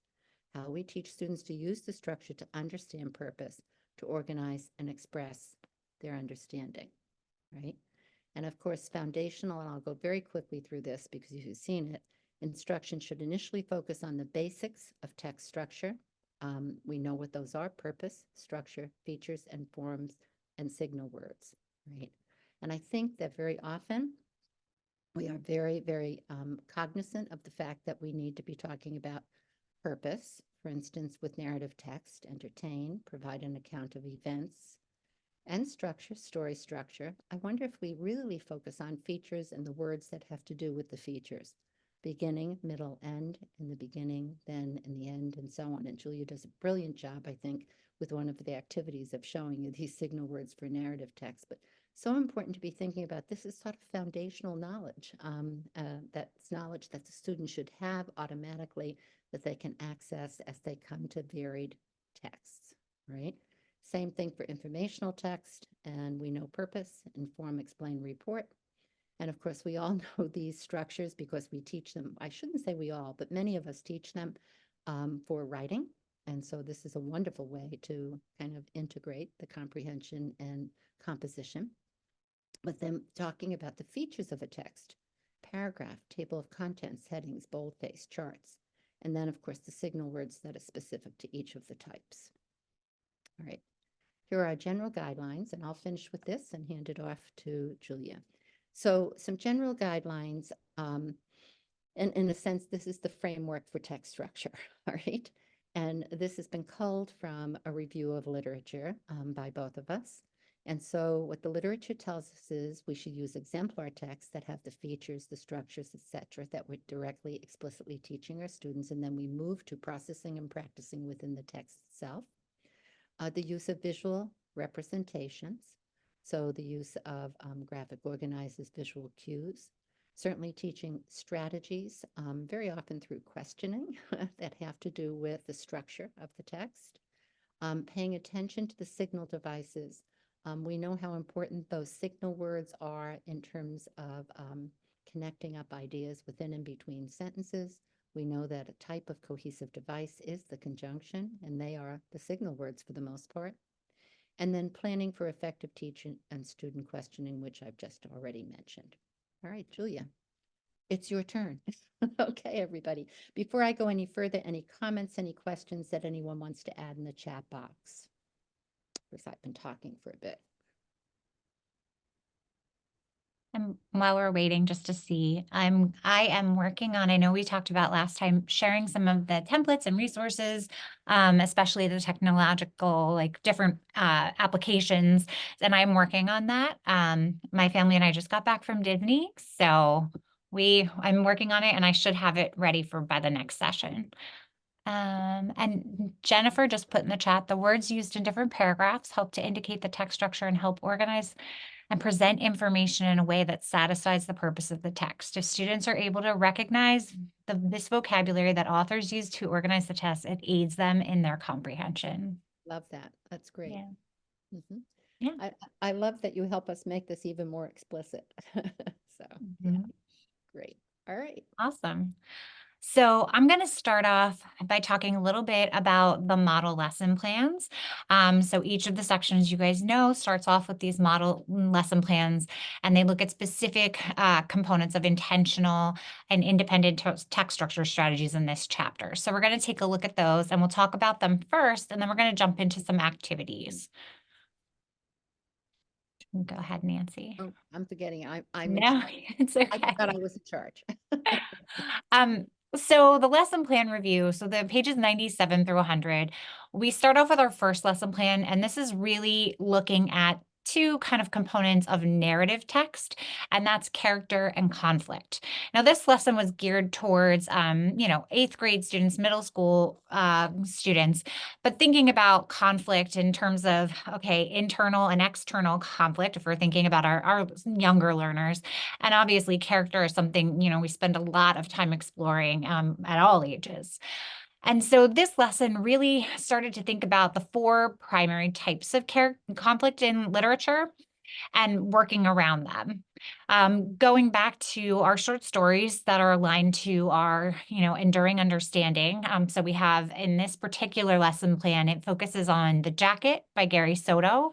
How we teach students to use the structure to understand purpose, to organize and express their understanding, right? And of course, foundational, and I'll go very quickly through this because you've seen it, instruction should initially focus on the basics of text structure. We know what those are: purpose, structure, features, and forms, and signal words, right? And I think that very often we are very, very cognizant of the fact that we need to be talking about purpose, for instance, with narrative text, entertain, provide an account of events, and structure, story structure. I wonder if we really focus on features and the words that have to do with the features. Beginning, middle, end, in the beginning, then in the end, and so on. And Julia does a brilliant job, I think, with one of the activities of showing you these signal words for narrative text. But so important to be thinking about this is sort of foundational knowledge. That's knowledge that the student should have automatically, that they can access as they come to varied texts, right? Same thing for informational text, and we know purpose, inform, explain, report. And of course, we all know these structures because we teach them. I shouldn't say we all, but many of us teach them for writing. And so this is a wonderful way to kind of integrate the comprehension and composition. But then talking about the features of a text: paragraph, table of contents, headings, boldface, charts. And then, of course, the signal words that are specific to each of the types. All right. Here are our general guidelines, and I'll finish with this and hand it off to Julia. So some general guidelines, and in a sense, this is the framework for text structure, all right? And this has been culled from a review of literature by both of us. And so what the literature tells us is we should use exemplar texts that have the features, the structures, etc., that we're directly, explicitly teaching our students, and then we move to processing and practicing within the text itself. The use of visual representations. So the use of graphic organizers, visual cues, certainly teaching strategies, very often through questioning that have to do with the structure of the text, paying attention to the signal devices. We know how important those signal words are in terms of connecting up ideas within and between sentences. We know that a type of cohesive device is the conjunction, and they are the signal words for the most part. And then planning for effective teaching and student questioning, which I've just already mentioned. All right, Julia, it's your turn. Okay, everybody. Before I go any further, any comments, any questions that anyone wants to add in the chat box? Because I've been talking for a bit. And while we're waiting just to see, I am working on, I know we talked about last time, sharing some of the templates and resources, especially the technological, like different applications. And I'm working on that. My family and I just got back from Disney, so I'm working on it, and I should have it ready by the next session. And Jennifer just put in the chat, the words used in different paragraphs help to indicate the text structure and help organize and present information in a way that satisfies the purpose of the text. If students are able to recognize this vocabulary that authors use to organize the text, it aids them in their comprehension. Love that. That's great. Yeah. Mm-hmm. Yeah. I love that you help us make this even more explicit. So, yeah, great. All right. Awesome. So I'm going to start off by talking a little bit about the model lesson plans. So each of the sections, you guys know, starts off with these model lesson plans, and they look at specific components of intentional and independent text structure strategies in this chapter. So we're going to take a look at those, and we'll talk about them first, and then we're going to jump into some activities. Go ahead, Nancy. Oh, I'm forgetting. I'm in No, charge. it's I forgot I okay. was in charge. So the lesson plan review, so the pages 97 through 100, we start off with our first lesson plan, and this is really looking at two kind of components of narrative text, and that's character and conflict. Now, this lesson was geared towards, 8th grade students, middle school students, but thinking about conflict in terms of, okay, internal and external conflict, if we're thinking about our younger learners. And obviously, character is something, we spend a lot of time exploring at all ages. And so this lesson really started to think about the 4 primary types of conflict in literature and working around them. Going back to our short stories that are aligned to our, enduring understanding. So we have in this particular lesson plan, it focuses on The Jacket by Gary Soto.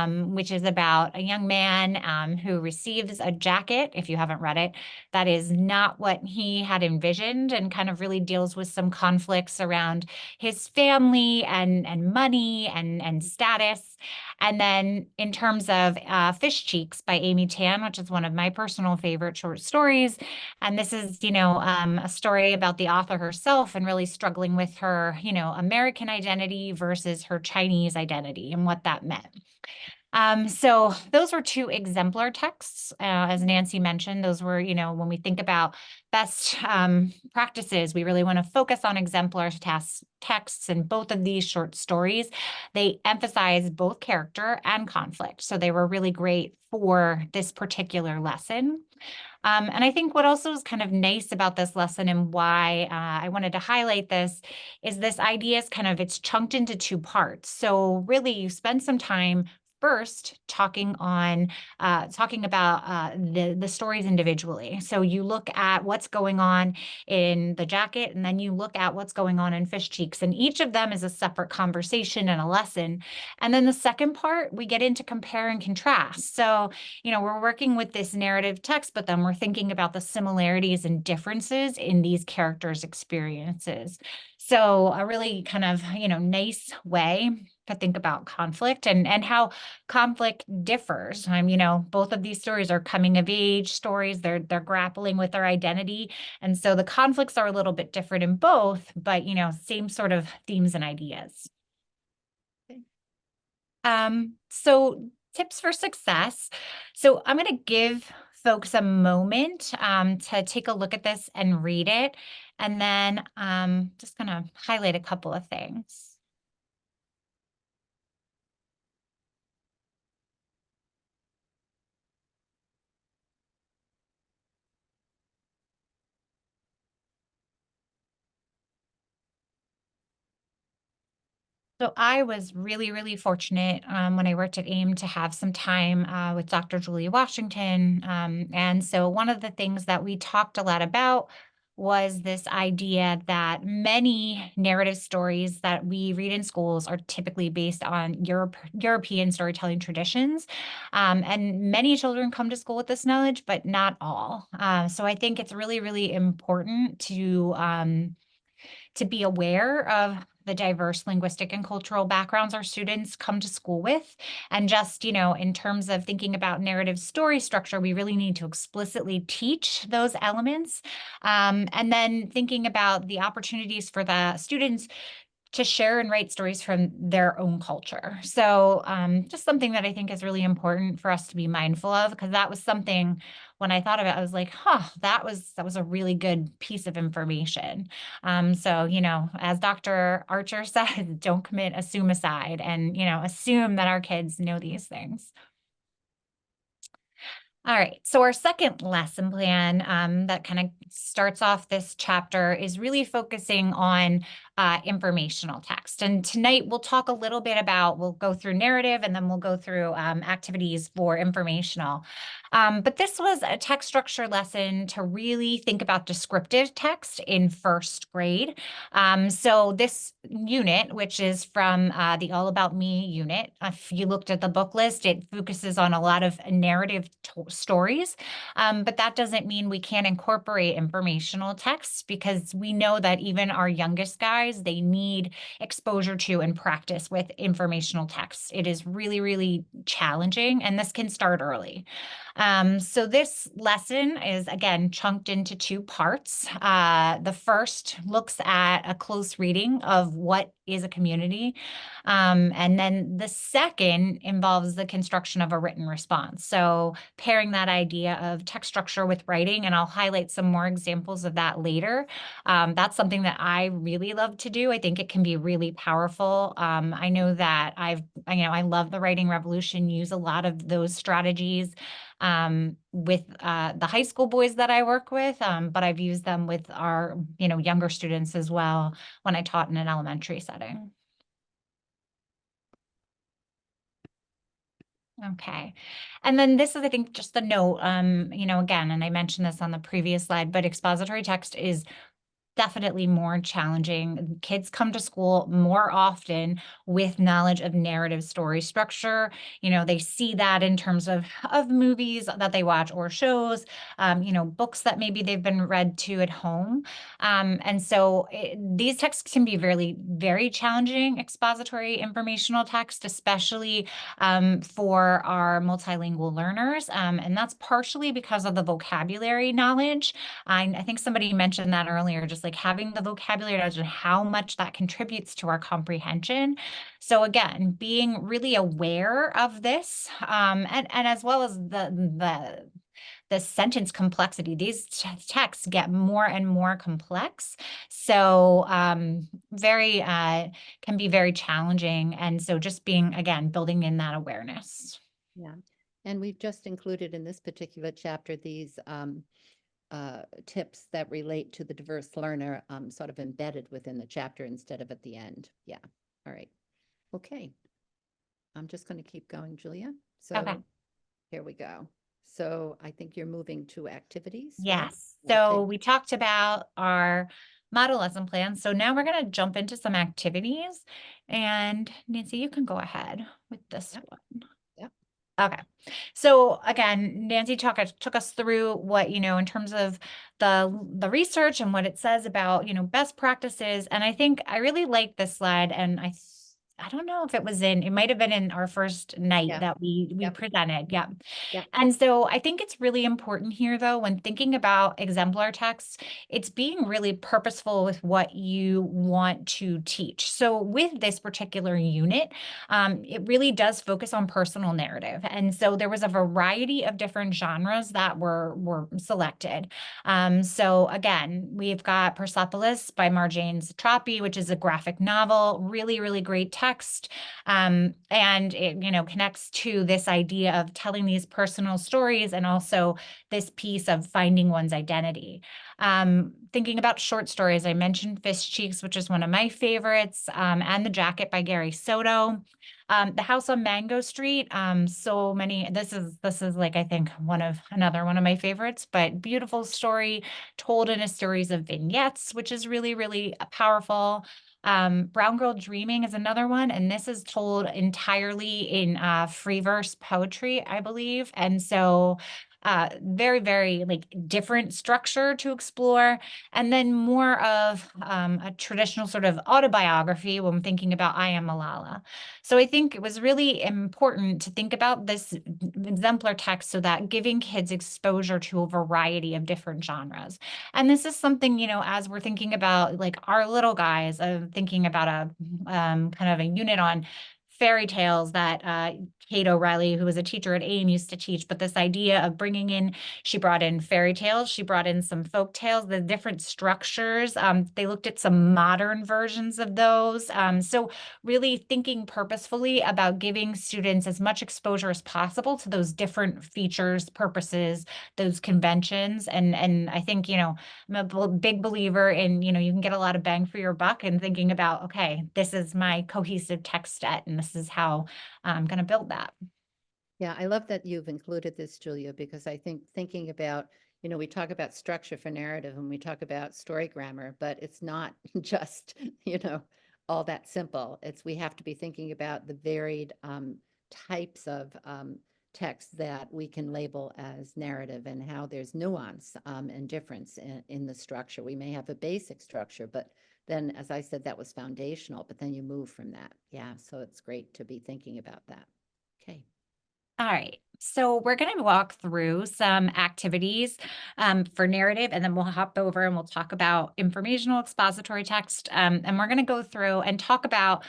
Which is about a young man who receives a jacket, if you haven't read it, that is not what he had envisioned, and kind of really deals with some conflicts around his family and money and status. And then in terms of Fish Cheeks by Amy Tan, which is one of my personal favorite short stories. And this is, a story about the author herself and really struggling with her, American identity versus her Chinese identity and what that meant. So those were 2 exemplar texts. As Nancy mentioned, those were, when we think about best practices, we really want to focus on exemplar texts. And both of these short stories, they emphasize both character and conflict. So they were really great for this particular lesson. And I think what also is kind of nice about this lesson and why I wanted to highlight this is this idea is it's chunked into 2 parts. So really you spend some time first talking about the stories individually. So you look at what's going on in The Jacket, and then you look at what's going on in Fish Cheeks, and each of them is a separate conversation and a lesson. And then the second part, we get into compare and contrast. So, we're working with this narrative text, but then we're thinking about the similarities and differences in these characters' experiences. So a really kind of, nice way to think about conflict and how conflict differs. Both of these stories are coming of age stories. They're grappling with their identity. And so the conflicts are a little bit different in both, but, same sort of themes and ideas. So tips for success. So I'm going to give folks a moment to take a look at this and read it. And then just going to highlight a couple of things. So I was really, really fortunate when I worked at AIM to have some time with Dr. Julie Washington. And so one of the things that we talked a lot about was this idea that many narrative stories that we read in schools are typically based on European storytelling traditions. And many children come to school with this knowledge, but not all. So I think it's really, really important to be aware of the diverse linguistic and cultural backgrounds our students come to school with. And just, in terms of thinking about narrative story structure, we really need to explicitly teach those elements. And then thinking about the opportunities for the students to share and write stories from their own culture. So just something that I think is really important for us to be mindful of, because that was something when I thought of it, I was like, that was a really good piece of information. So, as Dr. Archer said, don't commit a suicide and, assume that our kids know these things. All right, so our second lesson plan that kind of starts off this chapter is really focusing on informational text. And tonight we'll talk a little bit about, we'll go through narrative and then we'll go through activities for informational. But this was a text structure lesson to really think about descriptive text in first grade. So this unit, which is from the All About Me unit, if you looked at the book list, it focuses on a lot of narrative stories, but that doesn't mean we can't incorporate informational texts, because we know that even our youngest guys vocabularies, they need exposure to and practice with informational text. It is really, really challenging, and this can start early. So this lesson is, again, chunked into 2 parts. The first looks at a close reading of what is a community. And then the second involves the construction of a written response. So pairing that idea of text structure with writing, and I'll highlight some more examples of that later. That's something that I really love to do. I think it can be really powerful. I know that I love the Writing Revolution, use a lot of those strategies with the high school boys that I work with, but I've used them with our, younger students as well when I taught in an elementary setting. Okay. And then this is, I think, just the note, again, and I mentioned this on the previous slide, but expository text is definitely more challenging. Kids come to school more often with knowledge of narrative story structure. They see that in terms of movies that they watch or shows, books that maybe they've been read to at home. And so these texts can be very, very challenging expository informational text, especially for our multilingual learners. And that's partially because of the vocabulary knowledge. I think somebody mentioned that earlier, just like having the vocabulary knowledge and how much that contributes to our comprehension. So again, being really aware of this, and as well as the sentence complexity. These texts get more and more complex. So can be very challenging. And so just building in that awareness. Yeah. And we've just included in this particular chapter these tips that relate to the diverse learner, sort of embedded within the chapter instead of at the end. Yeah. All right. Okay. I'm just going to keep going, Julia. So Okay. Here we go. So I think you're moving to activities. right? Yes. So Okay. we talked about our model lesson plan. So now we're going to jump into some activities. And Nancy, you can go ahead with this Yep. one. Yep. Okay. So again, Nancy took us through what, in terms of the research and what it says about, best practices. And I think I really like this slide, and I don't know if it might have been in our first night Yeah. that we Yep. presented. Yeah. Yep. And so I think it's really important here, though, when thinking about exemplar texts, it's being really purposeful with what you want to teach. So with this particular unit, it really does focus on personal narrative. And so there was a variety of different genres that were selected. So again, we've got Persepolis by Marjane Satrapi, which is a graphic novel, really, really great text. And it, connects to this idea of telling these personal stories and also this piece of finding one's identity. Thinking about short stories, I mentioned Fish Cheeks, which is one of my favorites, and The Jacket by Gary Soto. The House on Mango Street, so many, this is like, I think another one of my favorites, but beautiful story told in a series of vignettes, which is really, really powerful. Brown Girl Dreaming is another one, and this is told entirely in free verse poetry, I believe. And so very, very different structure to explore. And then more of a traditional sort of autobiography when thinking about I Am Malala. So I think it was really important to think about this exemplar text so that giving kids exposure to a variety of different genres. And this is something, as we're thinking about our little guys, thinking about a kind of a unit on fairy tales that Kate O'Reilly, who was a teacher at AIM, used to teach, but this idea of she brought in fairy tales, she brought in some folk tales, the different structures. They looked at some modern versions of those. So really thinking purposefully about giving students as much exposure as possible to those different features, purposes, those conventions. And I think, I'm a big believer in, you can get a lot of bang for your buck and thinking about, okay, this is my cohesive text set, and this is how I'm going to build that. Yeah, I love that you've included this, Julia, because I think thinking about, we talk about structure for narrative and we talk about story grammar, but it's not just, all that simple. We have to be thinking about the varied types of text that we can label as narrative and how there's nuance and difference in the structure. We may have a basic structure, but then, as I said, that was foundational, but then you move from that. Yeah, so it's great to be thinking about that. Okay. All right, so we're going to walk through some activities for narrative, and then we'll hop over and we'll talk about informational expository text. And we're going to go through and talk about,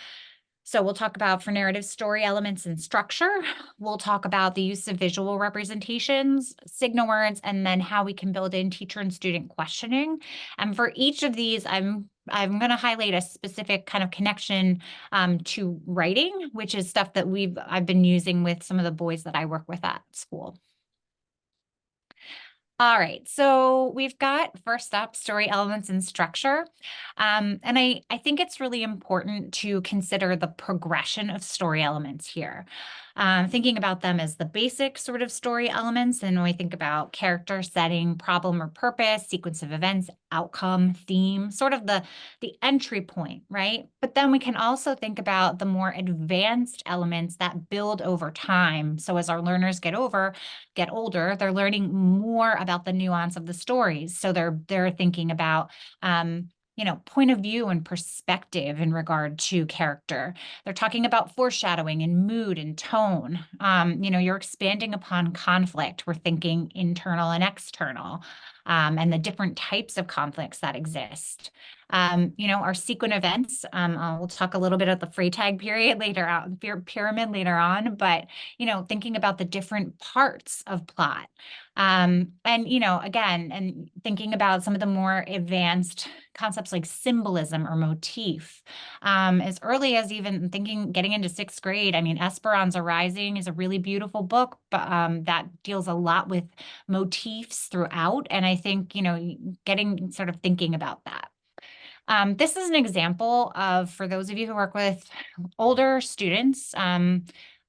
so we'll talk about for narrative story elements and structure. We'll talk about the use of visual representations, signal words, and then how we can build in teacher and student questioning. And for each of these, I'm going to highlight a specific kind of connection to writing, which is stuff that I've been using with some of the boys that I work with at school. All right, so we've got first up story elements and structure. And I think it's really important to consider the progression of story elements here. Thinking about them as the basic sort of story elements, and when we think about character, setting, problem or purpose, sequence of events, outcome, theme, sort of the entry point, right? But then we can also think about the more advanced elements that build over time. So as our learners get older, they're learning more about the nuance of the stories. So they're thinking about point of view and perspective in regard to character. They're talking about foreshadowing and mood and tone. You're expanding upon conflict. We're thinking internal and external, and the different types of conflicts that exist. Our sequent events, we'll talk a little bit of the Freytag period later on, pyramid later on, but, thinking about the different parts of plot. Again, and thinking about some of the more advanced concepts like symbolism or motif, as early as even getting into 6th grade. I mean, Esperanza Rising is a really beautiful book, but that deals a lot with motifs throughout. And I think, getting sort of thinking about that. This is an example of, for those of you who work with older students,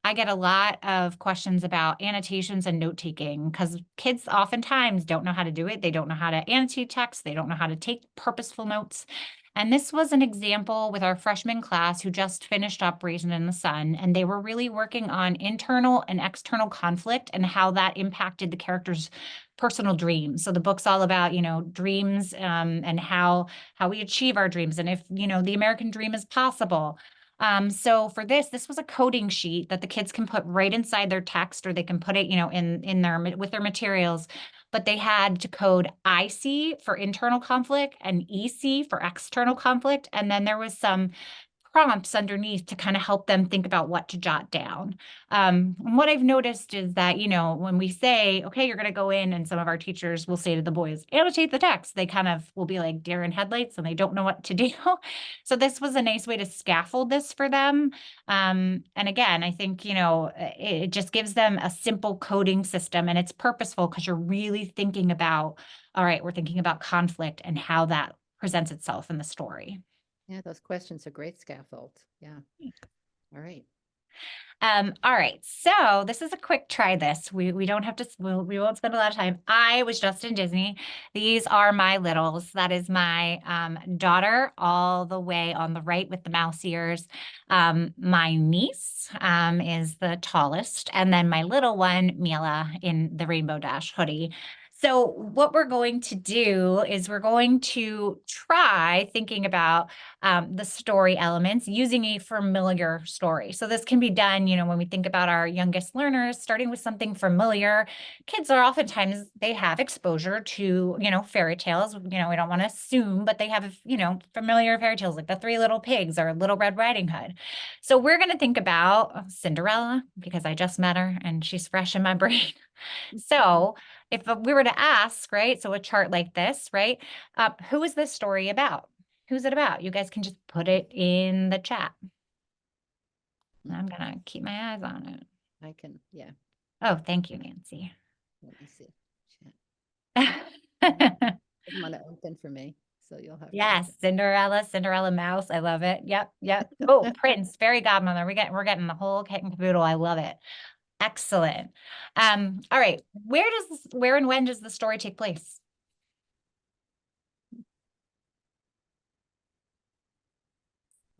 I get a lot of questions about annotations and note-taking because kids oftentimes don't know how to do it. They don't know how to annotate text. They don't know how to take purposeful notes. And this was an example with our freshman class who just finished up Raisin in the Sun, and they were really working on internal and external conflict and how that impacted the characters' personal dreams. So the book's all about, dreams and how we achieve our dreams and if, the American dream is possible. So for this was a coding sheet that the kids can put right inside their text, or they can put it, with their materials. But they had to code IC for internal conflict and EC for external conflict. And then there was some prompts underneath to kind of help them think about what to jot down. And what I've noticed is that, when we say, okay, you're going to go in, and some of our teachers will say to the boys, annotate the text, they kind of will be like deer in headlights and they don't know what to do. So this was a nice way to scaffold this for them. And again, I think, it just gives them a simple coding system, and it's purposeful because you're really thinking about, all right, we're thinking about conflict and how that presents itself in the story. Yeah, those questions are great scaffolds. Yeah. All right. All right, so this is a quick try this. We don't have to, we won't spend a lot of time. I was just in Disney. These are my littles. That is my daughter all the way on the right with the mouse ears. My niece is the tallest, and then my little one, Mila, in the Rainbow Dash hoodie. So what we're going to do is we're going to try thinking about the story elements using a familiar story. So this can be done, when we think about our youngest learners, starting with something familiar. Kids are oftentimes, they have exposure to, fairy tales. We don't want to assume, but they have, familiar fairy tales like the Three Little Pigs or Little Red Riding Hood. So we're going to think about Cinderella because I just met her and she's fresh in my brain. So if we were to ask, right, so a chart like this, right, who is this story about? Who's it about? You guys can just put it in the chat. I'm going to keep my eyes on it. I can, yeah. Oh, thank you, Nancy. Let me see. Chat. Doesn't want to open for me, so you'll have Yes, to. Cinderella mouse. I love it. Yep. Oh, Prince, fairy godmother. We're getting the whole kit and caboodle. I love it. Excellent. All right. Where and when does the story take place?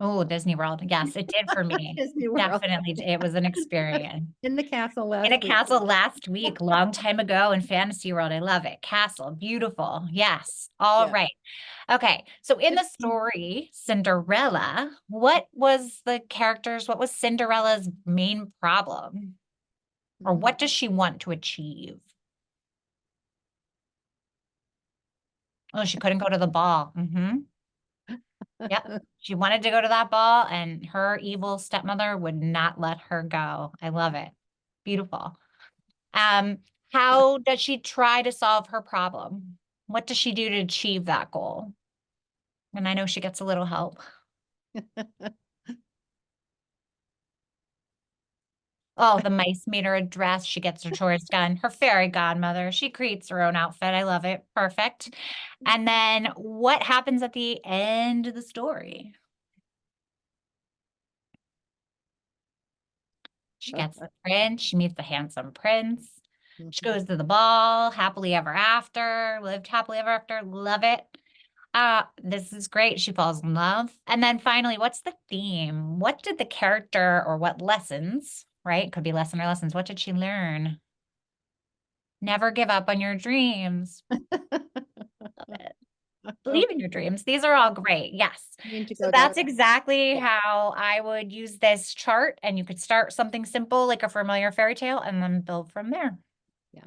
Oh, Disney World. Yes, it did for me. Disney World. Definitely. It was an experience. In the castle last In a week. castle last week, long time ago in Fantasy World. I love it. Castle, beautiful. Yes. All Yeah. right. Okay. So in the story, Cinderella, what was Cinderella's main problem? Or Mm. what does she want to achieve? Oh, she couldn't go to the ball. Yep. She wanted to go to that ball, and her evil stepmother would not let her go. I love it. Beautiful. Um, how does she try to solve her problem? What does she do to achieve that goal? And I know she gets a little help. Oh, the mice made her a dress. She gets her chores done. Her fairy godmother. She creates her own outfit. I love it. Perfect. And then what happens at the end of the story? She gets the prince. She meets the handsome prince. She goes to the ball, happily ever after, lived happily ever after. Love it. This is great. She falls in love. And then finally, what's the theme? What did the character or what lessons, right? Could be lesson or lessons. What did she learn? Never give up on your dreams. Love it. Believe in your dreams. These are all great. Yes. So that's exactly how I would use this chart. And you could start something simple like a familiar fairy tale and then build from there. Yeah.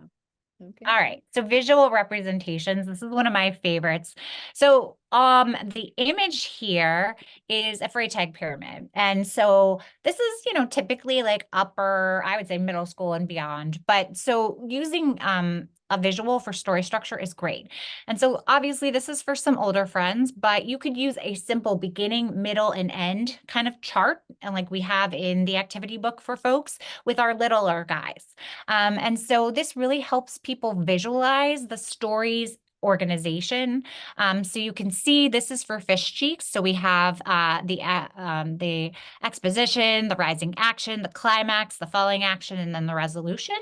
Okay. All right. So visual representations. This is one of my favorites. So the image here is a Freytag pyramid. And so this is, typically like upper, I would say middle school and beyond. But so using a visual for story structure is great. And so obviously this is for some older friends, but you could use a simple beginning, middle, and end kind of chart, and like we have in the activity book for folks with our littler guys. And so this really helps people visualize the story's organization. So you can see this is for fish cheeks. So we have the exposition, the rising action, the climax, the falling action, and then the resolution.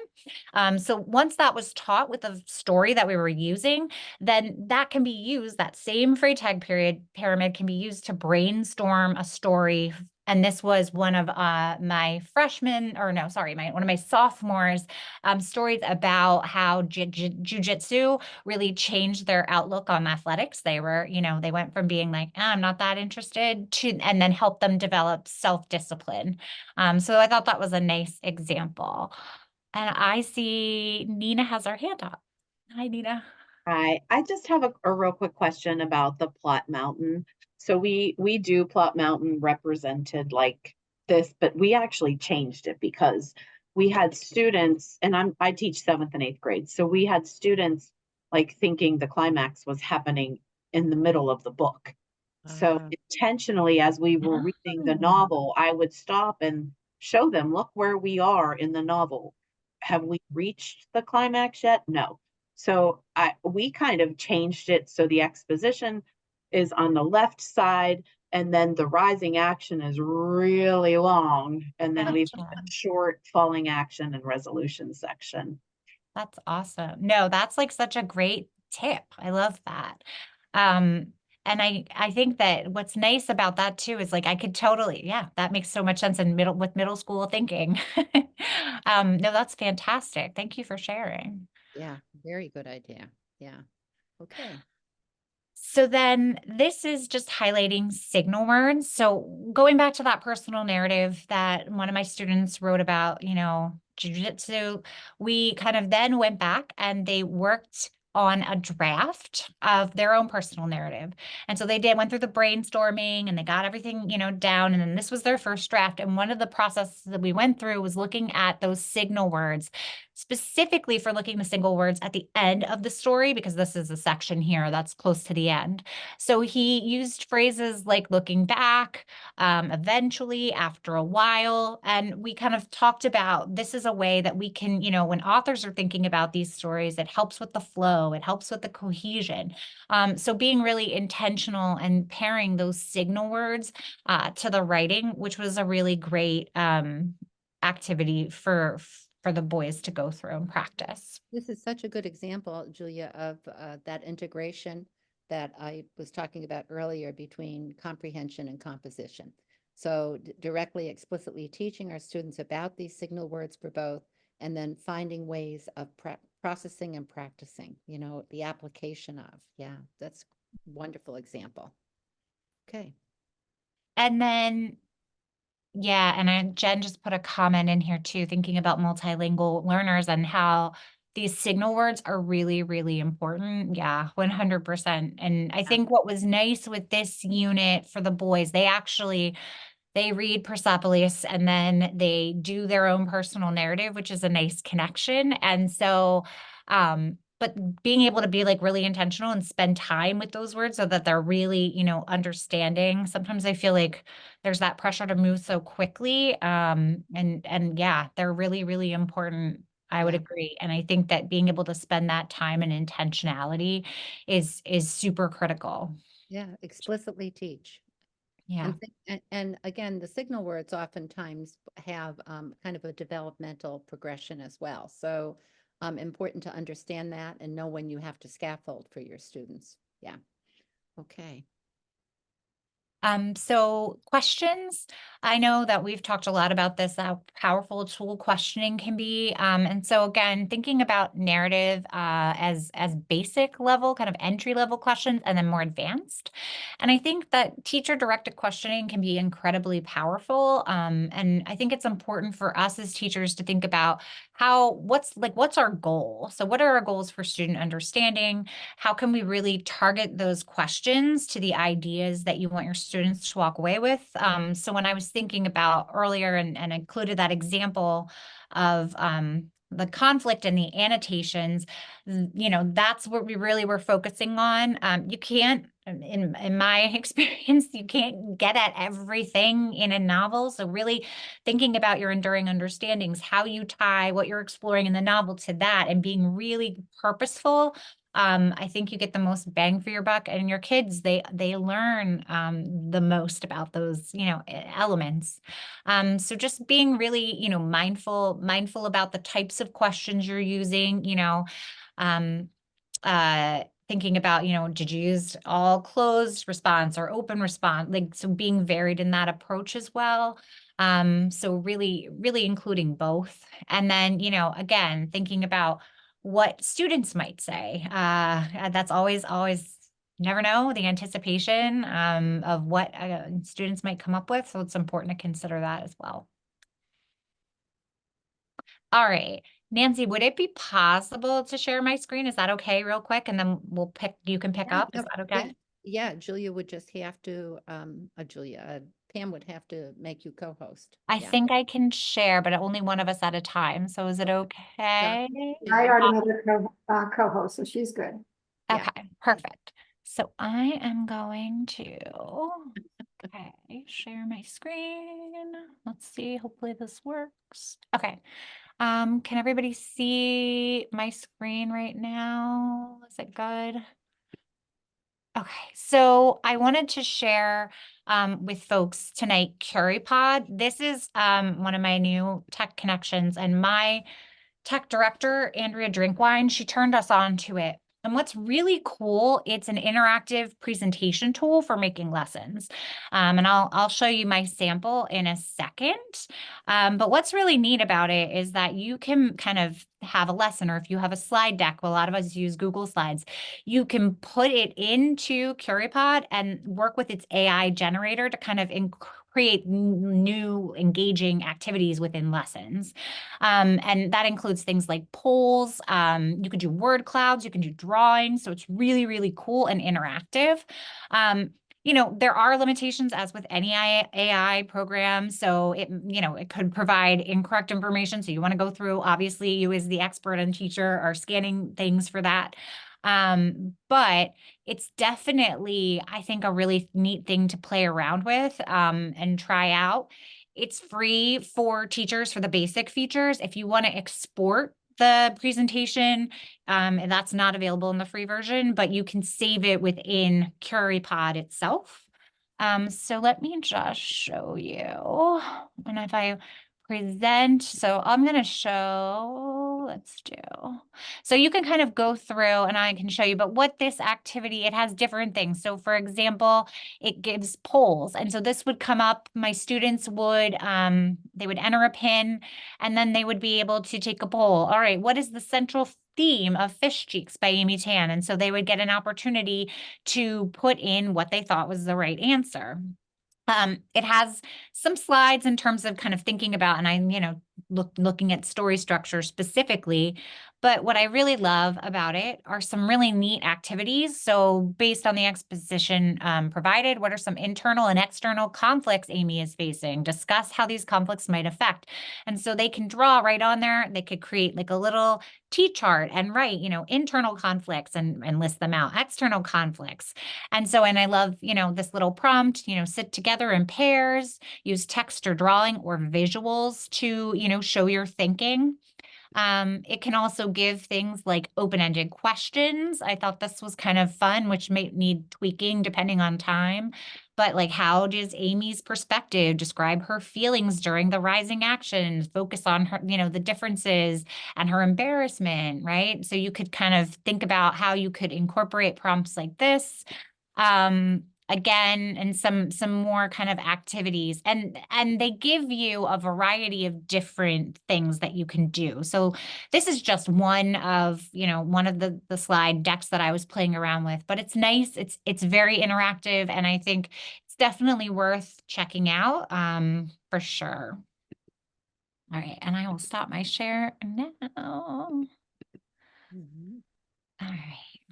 So once that was taught with the story that we were using, then that can be used, that same Freytag pyramid can be used to brainstorm a story. And this was one of my one of my sophomores' stories about how jujitsu really changed their outlook on athletics. They were, they went from being like, I'm not that interested and then help them develop self-discipline. So I thought that was a nice example. And I see Nina has her hand up. Hi, Nina. Hi, I just have a real quick question about the plot mountain. So we do plot mountain represented like this, but we actually changed it because we had students, and I teach 7th and 8th grade. So we had students like thinking the climax was happening in the middle of the book. So intentionally, as we were reading the novel, I would stop and show them, look where we are in the novel. Have we reached the climax yet? No. So we kind of changed it so the exposition is on the left side, and then the rising action is really long, and then we've got a short falling action and resolution section. That's awesome. No, that's like such a great tip. I love that. And I think that what's nice about that too is like I could totally, that makes so much sense in middle school thinking. No, that's fantastic. Thank you for sharing. Yeah, very good idea. Yeah. Okay. So then this is just highlighting signal words. So going back to that personal narrative that one of my students wrote about, jujitsu, we kind of then went back and they worked on a draft of their own personal narrative. And so they went through the brainstorming and they got everything, down. And then this was their first draft. And one of the processes that we went through was looking at those signal words, specifically for looking the single words at the end of the story, because this is a section here that's close to the end. So he used phrases like looking back, eventually, after a while. And we kind of talked about this is a way that we can, when authors are thinking about these stories, it helps with the flow, it helps with the cohesion. So being really intentional and pairing those signal words to the writing, which was a really great activity for the boys to go through and practice. This is such a good example, Julia, of that integration that I was talking about earlier between comprehension and composition. So directly, explicitly teaching our students about these signal words for both, and then finding ways of processing and practicing, the application of. Yeah, that's a wonderful example. Okay. And then, yeah, and Jen just put a comment in here too, thinking about multilingual learners and how these signal words are really, really important. Yeah, 100%. And I think what was nice with this unit for the boys, they read Persepolis and then they do their own personal narrative, which is a nice connection. And so, but being able to be like really intentional and spend time with those words so that they're really, understanding. Sometimes I feel like there's that pressure to move so quickly. And yeah, they're really, really important. I would Yeah. agree. And I think that being able to spend that time and intentionality is super critical. Yeah, explicitly teach. Yeah. And again, the signal words oftentimes have kind of a developmental progression as well. So important to understand that and know when you have to scaffold for your students. Yeah. Okay. So questions, I know that we've talked a lot about this, how powerful a tool questioning can be. And so again, thinking about narrative as basic level, kind of entry level questions, and then more advanced. And I think that teacher directed questioning can be incredibly powerful. And I think it's important for us as teachers to think about what's our goal? So what are our goals for student understanding? How can we really target those questions to the ideas that you want your students to walk away with? So when I was thinking about earlier and included that example of the conflict and the annotations, that's what we really were focusing on. You can't, in my experience, you can't get at everything in a novel. So really thinking about your enduring understandings, how you tie what you're exploring in the novel to that, and being really purposeful. I think you get the most bang for your buck, and your kids, they learn the most about those, elements. So just being really, mindful about the types of questions you're using, thinking about, did you use all closed response or open response? Like, so being varied in that approach as well. So really, really including both. And then, again, thinking about what students might say. That's always, never know, the anticipation of what students might come up with. So it's important to consider that as well. All right, Nancy, would it be possible to share my screen? Is that okay real quick? And then you can pick up. Is that okay? Yeah, Julia would just have to, Pam would have to make you co-host. I think I can share, but only one of us at a time. So is it okay? I already made her co-host, so she's good. Yeah. Okay, perfect. So I am going to, share my screen. Let's see, hopefully this works. Okay. Can everybody see my screen right now? Is it good? Okay, so I wanted to share with folks tonight CuriPod. This is one of my new tech connections, and my tech director, Andrea Drinkwine, she turned us on to it. And what's really cool, it's an interactive presentation tool for making lessons. And I'll show you my sample in a second. But what's really neat about it is that you can kind of have a lesson, or if you have a slide deck, a lot of us use Google Slides, you can put it into CuriPod and work with its AI generator to kind of create new engaging activities within lessons. And that includes things like polls. You can do word clouds, you can do drawings. So it's really, really cool and interactive. There are limitations as with any AI program. So it could provide incorrect information. So you want to go through, obviously you as the expert and teacher are scanning things for that. But it's definitely, I think, a really neat thing to play around with and try out. It's free for teachers for the basic features. If you want to export the presentation, and that's not available in the free version, but you can save it within CuriPod itself. So let me just show you. And if I present, so I'm going to show, let's do. So you can kind of go through and I can show you, but what this activity, it has different things. So for example, it gives polls. And so this would come up, my students would, they would enter a pin and then they would be able to take a poll. All right, what is the central theme of Fish Cheeks by Amy Tan? And so they would get an opportunity to put in what they thought was the right answer. It has some slides in terms of kind of thinking about, and I'm, looking at story structure specifically, but what I really love about it are some really neat activities. So based on the exposition provided, what are some internal and external conflicts Amy is facing? Discuss how these conflicts might affect. And so they can draw right on there. They could create like a little T-chart and write, internal conflicts and list them out, external conflicts. And so, and I love, this little prompt, sit together in pairs, use text or drawing or visuals to, show your thinking. It can also give things like open-ended questions. I thought this was kind of fun, which may need tweaking depending on time. But like, how does Amy's perspective describe her feelings during the rising actions? Focus on her, the differences and her embarrassment, right? So you could kind of think about how you could incorporate prompts like this. Again, and some more kind of activities, and they give you a variety of different things that you can do. So this is just one of the slide decks that I was playing around with, but it's nice. It's very interactive, and I think it's definitely worth checking out for sure. All right, and I will stop my share now. All right.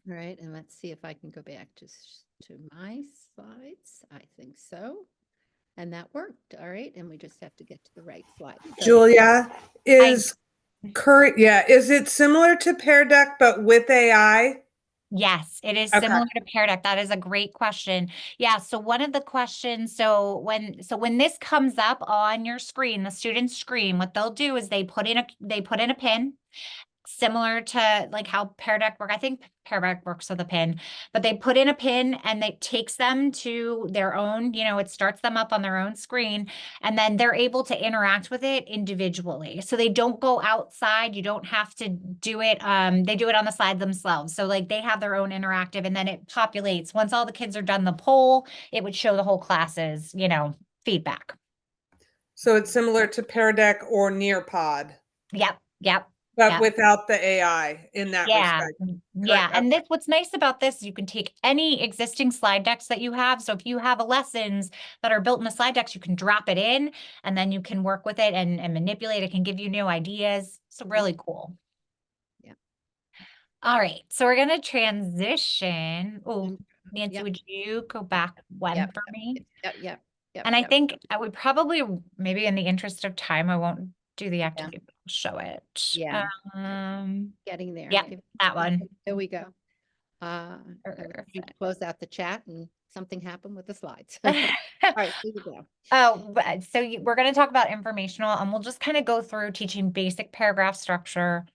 All right, and let's see if I can go back to my slides. I think so. And that worked. All right, and we just have to get to the right slide. So, Julia, is it similar to Pear Deck but with AI? Yes, it is Okay. similar to Pear Deck. That is a great question. Yeah, so one of the questions, so when this comes up on your screen, the student's screen, what they'll do is they put in a pin, similar to like how Pear Deck work. I think Pear Deck works with a pin, but they put in a pin and it takes them to their own, it starts them up on their own screen, and then they're able to interact with it individually. So they don't go outside. You don't have to do it. They do it on the slide themselves. So like they have their own interactive, and then it populates. Once all the kids are done the poll, it would show the whole class's, feedback. So it's similar to Pear Deck or Nearpod. Yep. But Yeah. without the AI in that respect. Yeah. And what's nice about this, you can take any existing slide decks that you have. So if you have lessons that are built in the slide decks, you can drop it in and then you can work with it and manipulate. It can give you new ideas. So really cool. Yeah. All right. So we're going to transition. Oh, Nancy, Yep. would you go back one for me? Yep. And I think I would probably, maybe in the interest of time, I won't do the activity, but I'll show it. Yeah. Getting there. Yeah, that one. There we go. I need to close out the chat and something happened with the slides. All right, here you go. Oh, so we're going to talk about informational, and we'll just kind of go through teaching basic paragraph structure,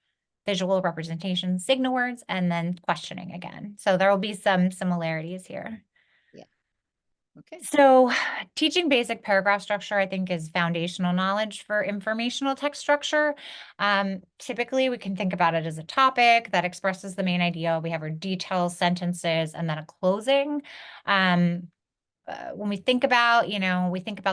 visual representation, signal words, and then questioning again. So there will be some similarities here. Okay. So teaching basic paragraph structure, I think, is foundational knowledge for informational text structure. Typically, we can think about it as a topic that expresses the main idea. We have our details, sentences, and then a closing. When we think about,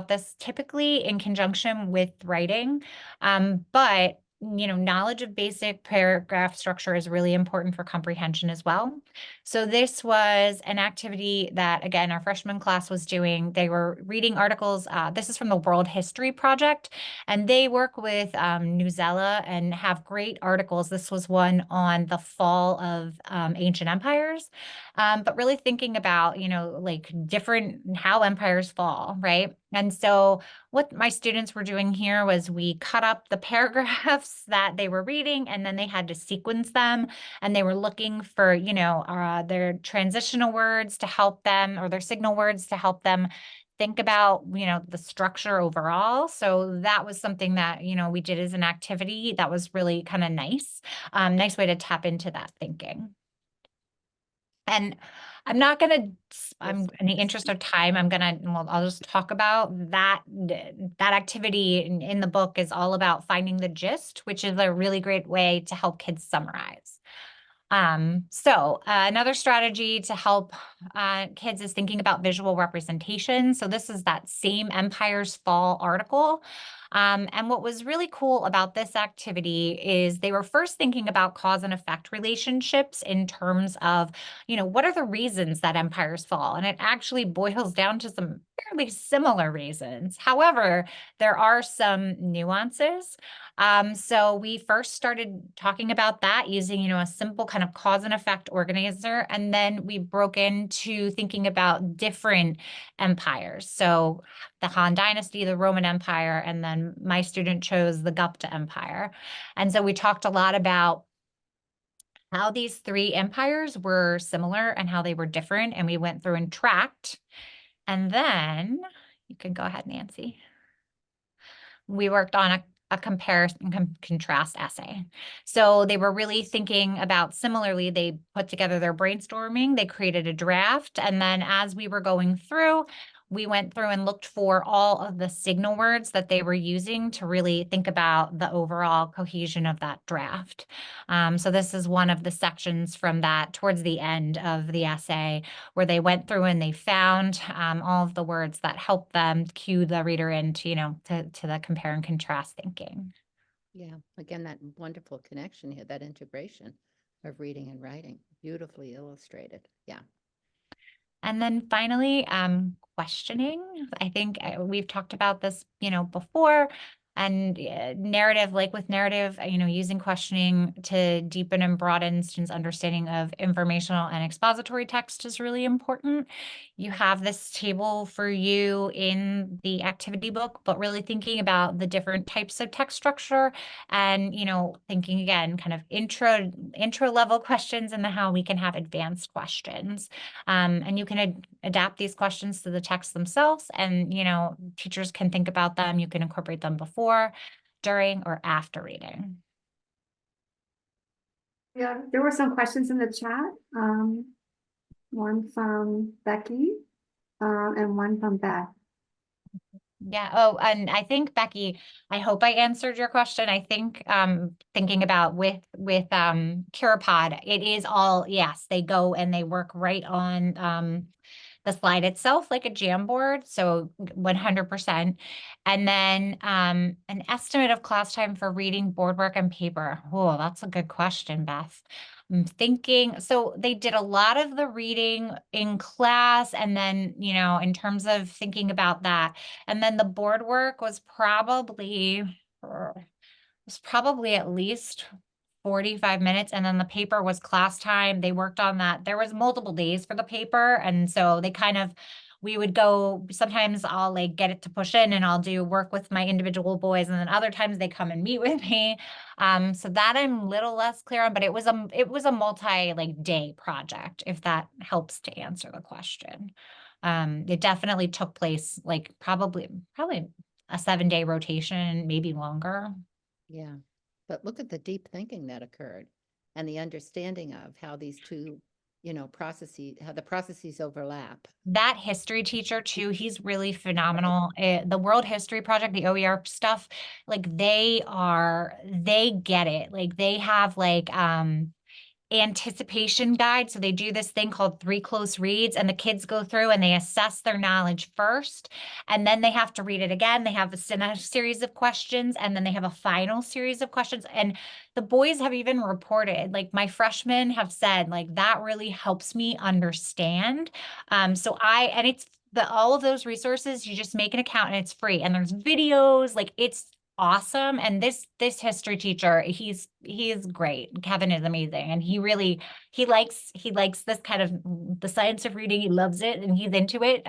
this typically in conjunction with writing, but knowledge of basic paragraph structure is really important for comprehension as well. So this was an activity that, again, our freshman class was doing. They were reading articles. This is from the World History Project, and they work with Newsella and have great articles. This was one on the fall of ancient empires, but really thinking about, like how empires fall, right? And so what my students were doing here was we cut up the paragraphs that they were reading, and then they had to sequence them, and they were looking for, their transitional words to help them, or their signal words to help them think about, the structure overall. So that was something that, we did as an activity that was really kind of nice, nice way to tap into that thinking. And I'm not gonna, in the interest of time, I'll just talk about that. That activity in the book is all about finding the gist, which is a really great way to help kids summarize. Another strategy to help kids is thinking about visual representation. So this is that same Empire's Fall article. And what was really cool about this activity is they were first thinking about cause and effect relationships in terms of, what are the reasons that empires fall? And it actually boils down to some fairly similar reasons. However, there are some nuances. So we first started talking about that using, a simple kind of cause and effect organizer. And then we broke into thinking about different empires. So the Han Dynasty, the Roman Empire, and then my student chose the Gupta Empire. And so we talked a lot about how these three empires were similar and how they were different. And we went through and tracked. And then you can go ahead, Nancy. We worked on a comparison contrast essay. So they were really thinking about similarly, they put together their brainstorming, they created a draft. And then as we were going through, we went through and looked for all of the signal words that they were using to really think about the overall cohesion of that draft. So this is one of the sections from that towards the end of the essay where they went through and they found all of the words that help them cue the reader into, to the compare and contrast thinking. Yeah, again, that wonderful connection here, that integration of reading and writing, beautifully illustrated. Yeah. And then finally, questioning. I think we've talked about this, before. And narrative, like with narrative, using questioning to deepen and broaden students' understanding of informational and expository text is really important. You have this table for you in the activity book, but really thinking about the different types of text structure and, thinking again, kind of intro level questions and then how we can have advanced questions. And you can adapt these questions to the text themselves and, teachers can think about them. You can incorporate them before, during, or after reading. Yeah, there were some questions in the chat. One from Becky, and one from Beth. Yeah. Oh, and I think Becky, I hope I answered your question. I think thinking about with CuraPod, it is all, yes, they go and they work right on the slide itself like a Jamboard, so 100%. And then an estimate of class time for reading, board work, and paper. Oh, that's a good question, Beth. I'm thinking, so they did a lot of the reading in class and then, in terms of thinking about that. And then the board work was probably at least 45 minutes. And then the paper was class time. They worked on that. There was multiple days for the paper. And so we would go, sometimes I'll like get it to push in and I'll do work with my individual boys. And then other times they come and meet with me. So that I'm a little less clear on, but it was a multi day project, if that helps to answer the question. It definitely took place probably a 7-day rotation, maybe longer. Yeah. But look at the deep thinking that occurred and the understanding of how these two, how the processes overlap. That history teacher too, he's really phenomenal. The World History Project, the OER stuff, they get it. They have anticipation guide. So they do this thing called 3 close reads and the kids go through and they assess their knowledge first. And then they have to read it again. They have a series of questions and then they have a final series of questions. And the boys have even reported, my freshmen have said, that really helps me understand. And it's all of those resources, you just make an account and it's free. And there's videos, it's awesome. And this history teacher, he is great. Kevin is amazing. And he likes this kind of the science of reading. He loves it and he's into it.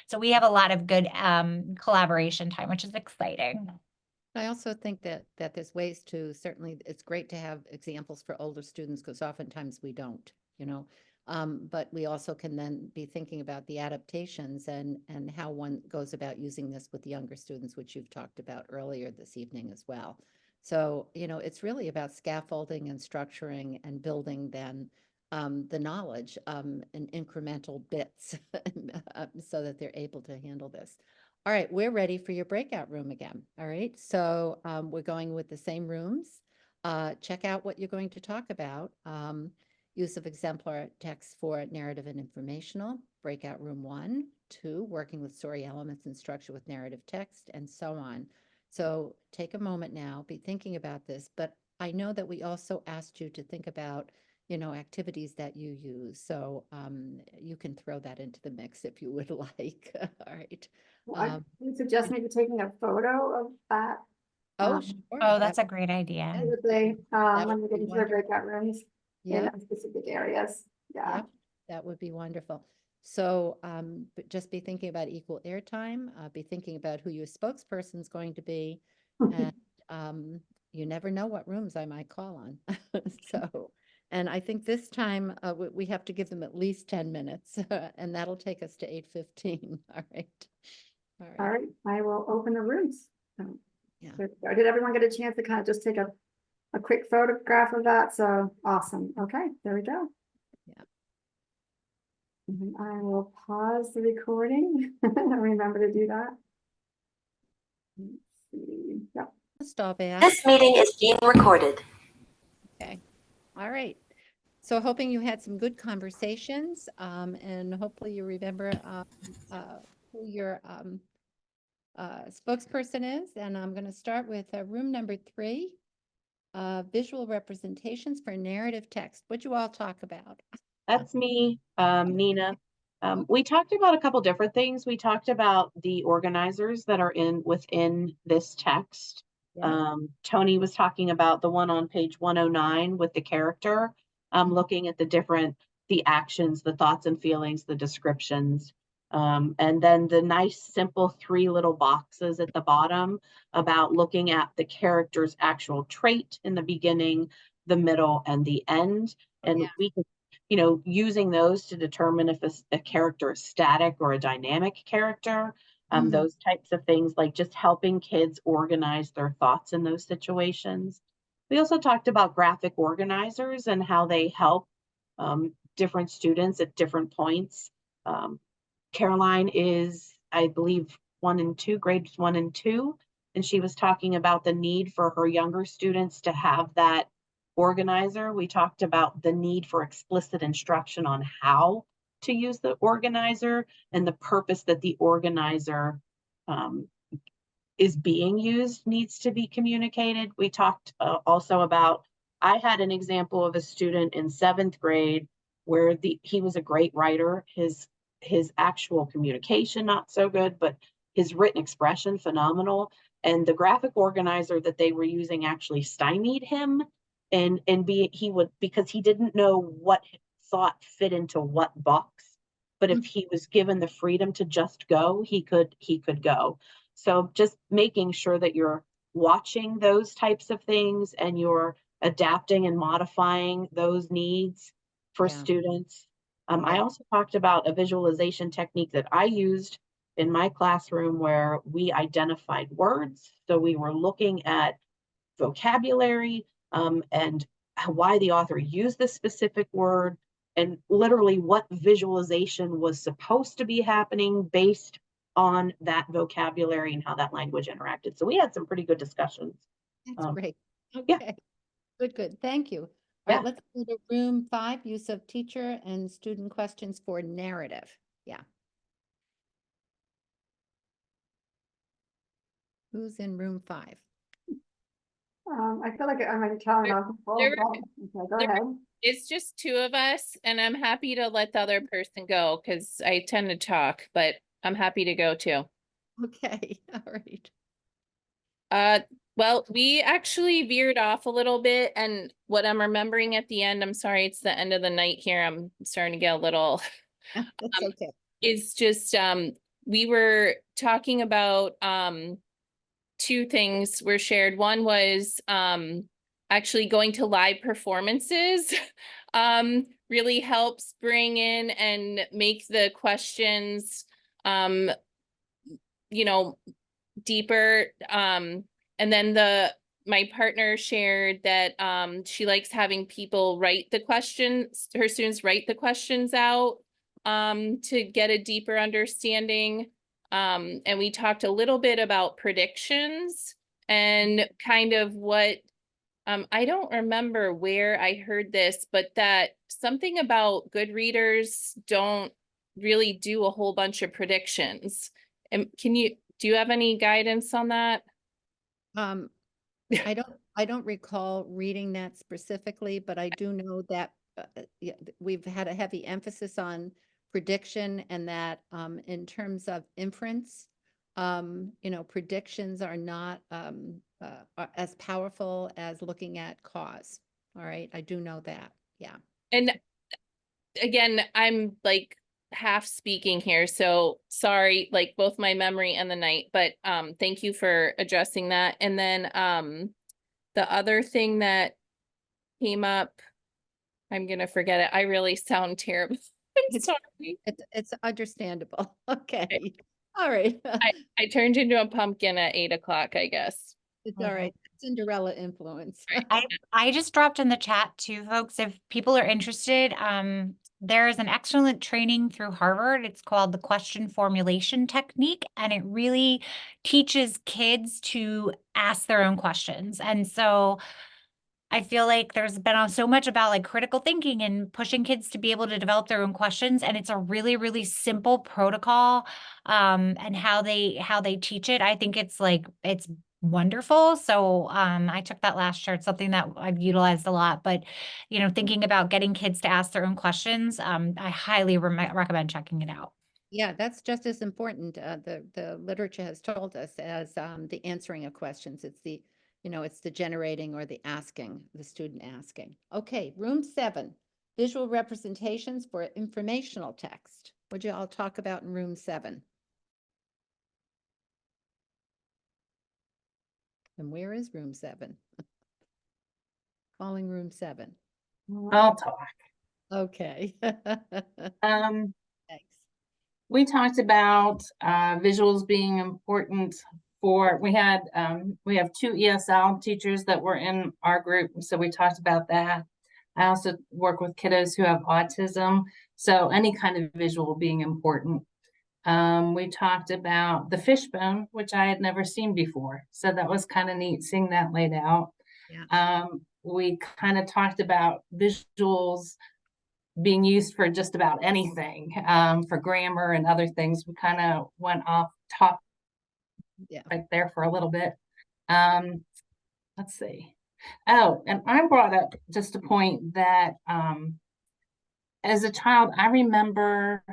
So we have a lot of good collaboration time, which is exciting. I also think that there's ways to, certainly it's great to have examples for older students because oftentimes we don't, but we also can then be thinking about the adaptations and how one goes about using this with younger students, which you've talked about earlier this evening as well. So, it's really about scaffolding and structuring and building then the knowledge in incremental bits so that they're able to handle this. All right, we're ready for your breakout room again. All right, so we're going with the same rooms. Check out what you're going to talk about. Use of exemplar text for narrative and informational, breakout room 1, 2, working with story elements and structure with narrative text, and so on. So take a moment now, be thinking about this, but I know that we also asked you to think about, you know, activities that you use. So you can throw that into the mix if you would like. All right. Well, I would suggest maybe taking a photo of that. Oh, Um, sure. Oh, that's a great idea. Yeah. As they, That when would we get be into their wonderful. breakout rooms in Yep. specific areas. Yeah. Yep, that would be wonderful. So but just be thinking about equal airtime, be thinking about who your spokesperson is going to be, and you never know what rooms I might call on. So, and I think this time we have to give them at least 10 minutes, and that'll take us to 8:15. All right. All All right. right, I will open the rooms. Yeah. There we go. Did everyone get a chance to kind of just take a quick photograph of that? So awesome. Okay, there we go. Yeah. And I will pause the recording. Remember to do that. Let's see. Yep. Stop it. This meeting is being recorded. Okay. All right. So hoping you had some good conversations, and hopefully you remember who your spokesperson is. And I'm going to start with room number 3, visual representations for narrative text. What'd you all talk about? That's me, Nina. We talked about a couple different things. We talked about the organizers that are within this text. Yeah. Tony was talking about the one on page 109 with the character, looking at the actions, the thoughts and feelings, the descriptions. And then the nice, simple 3 little boxes at the bottom about looking at the character's actual trait in the beginning, the middle, and the end. And we can, you know, using those to determine if a character is static or a dynamic character, those types of things, like just helping kids organize their thoughts in those situations. We also talked about graphic organizers and how they help different students at different points. Caroline is, I believe, grades 1 and 2, and she was talking about the need for her younger students to have that organizer. We talked about the need for explicit instruction on how to use the organizer and the purpose that the organizer is being used needs to be communicated. We talked also about, I had an example of a student in 7th grade where he was a great writer. His actual communication, not so good, but his written expression, phenomenal. And the graphic organizer that they were using actually stymied him. Because he didn't know what thought fit into what box. But if he was given the freedom to just go, he could go. So just making sure that you're watching those types of things and you're adapting and modifying those needs for students. I also talked about a visualization technique that I used in my classroom where we identified words. So we were looking at vocabulary and why the author used this specific word and literally what visualization was supposed to be happening based on that vocabulary and how that language interacted. So we had some pretty good discussions. That's great. Okay. Yeah. Good. Thank you. All right, let's go to room 5, use of teacher and student questions for narrative. Yeah. Who's in room 5? I feel like I'm going to tell them. Okay, go ahead. It's just 2 of us, and I'm happy to let the other person go because I tend to talk, but I'm happy to go too. Okay, all right. Well, we actually veered off a little bit, and what I'm remembering at the end, I'm sorry, it's the end of the night here. I'm starting to get a little That's okay. Is just we were talking about 2 things were shared. One was actually going to live performances really helps bring in and make the questions you know, deeper. And then my partner shared that she likes having people write the questions, her students write the questions out to get a deeper understanding. And we talked a little bit about predictions and kind of what I don't remember where I heard this, but that something about good readers don't really do a whole bunch of predictions. And do you have any guidance on that? I don't recall reading that specifically, but I do know that yeah, we've had a heavy emphasis on prediction, and that in terms of inference, predictions are not are as powerful as looking at cause. All right, I do know that. Yeah. And again, I'm like half speaking here, so sorry, like both my memory and the night, but thank you for addressing that. And then the other thing that came up, I'm gonna forget it. I really sound terrible. I'm sorry. It's understandable. Okay. All right. I turned into a pumpkin at 8 o'clock, I guess. It's all right. Cinderella influence. I just dropped in the chat too, folks. If people are interested, there is an excellent training through Harvard. It's called the question formulation technique, and it really teaches kids to ask their own questions. And so I feel like there's been so much about like critical thinking and pushing kids to be able to develop their own questions. And it's a really, really simple protocol, and how they teach it. I think it's wonderful. So I took that last year. It's something that I've utilized a lot, but thinking about getting kids to ask their own questions, I highly recommend checking it out. Yeah, that's just as important. The literature has told us as the answering of questions. It's the generating or the asking, the student asking. Okay, room 7, visual representations for informational text. Would you all talk about in room 7? And where is room 7? Calling room 7. I'll talk. Okay. Thanks. Thanks. We talked about visuals being important we have 2 ESL teachers that were in our group, so we talked about that. I also work with kiddos who have autism, so any kind of visual being important. We talked about the fishbone, which I had never seen before, so that was kind of neat seeing that laid out. Yeah. We kind of talked about visuals being used for just about anything, for grammar and other things. We kind of went off topic right there for a little bit. Let's see. Oh, and I brought up just a point that as a child, I remember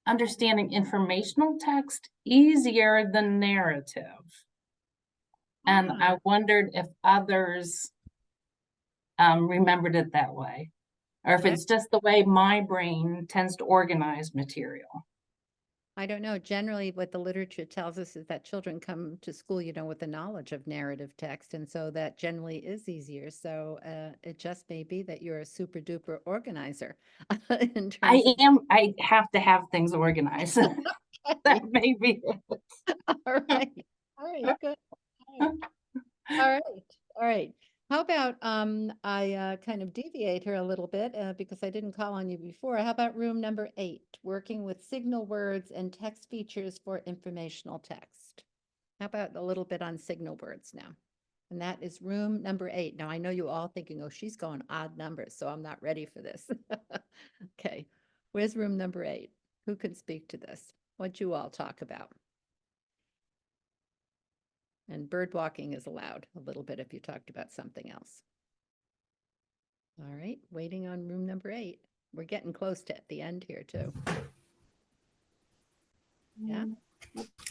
understanding informational text easier than narrative. And I wondered if others remembered it that way, or if it's just the way my brain tends to organize material. I don't know. Generally, what the literature tells us is that children come to school, with the knowledge of narrative text. And so that generally is easier. So it just may be that you're a super duper organizer. I have to have things organized. That may be it. All right. Good. All right. How about I kind of deviate here a little bit because I didn't call on you before. How about room number 8, working with signal words and text features for informational text? How about a little bit on signal words now? And that is room number 8. Now, I know you all thinking, oh, she's going odd numbers, so I'm not ready for this. Okay, where's room number 8? Who can speak to this? What'd you all talk about? And bird walking is allowed a little bit if you talked about something else. All right, waiting on room number 8. We're getting close to the end here too. Yeah.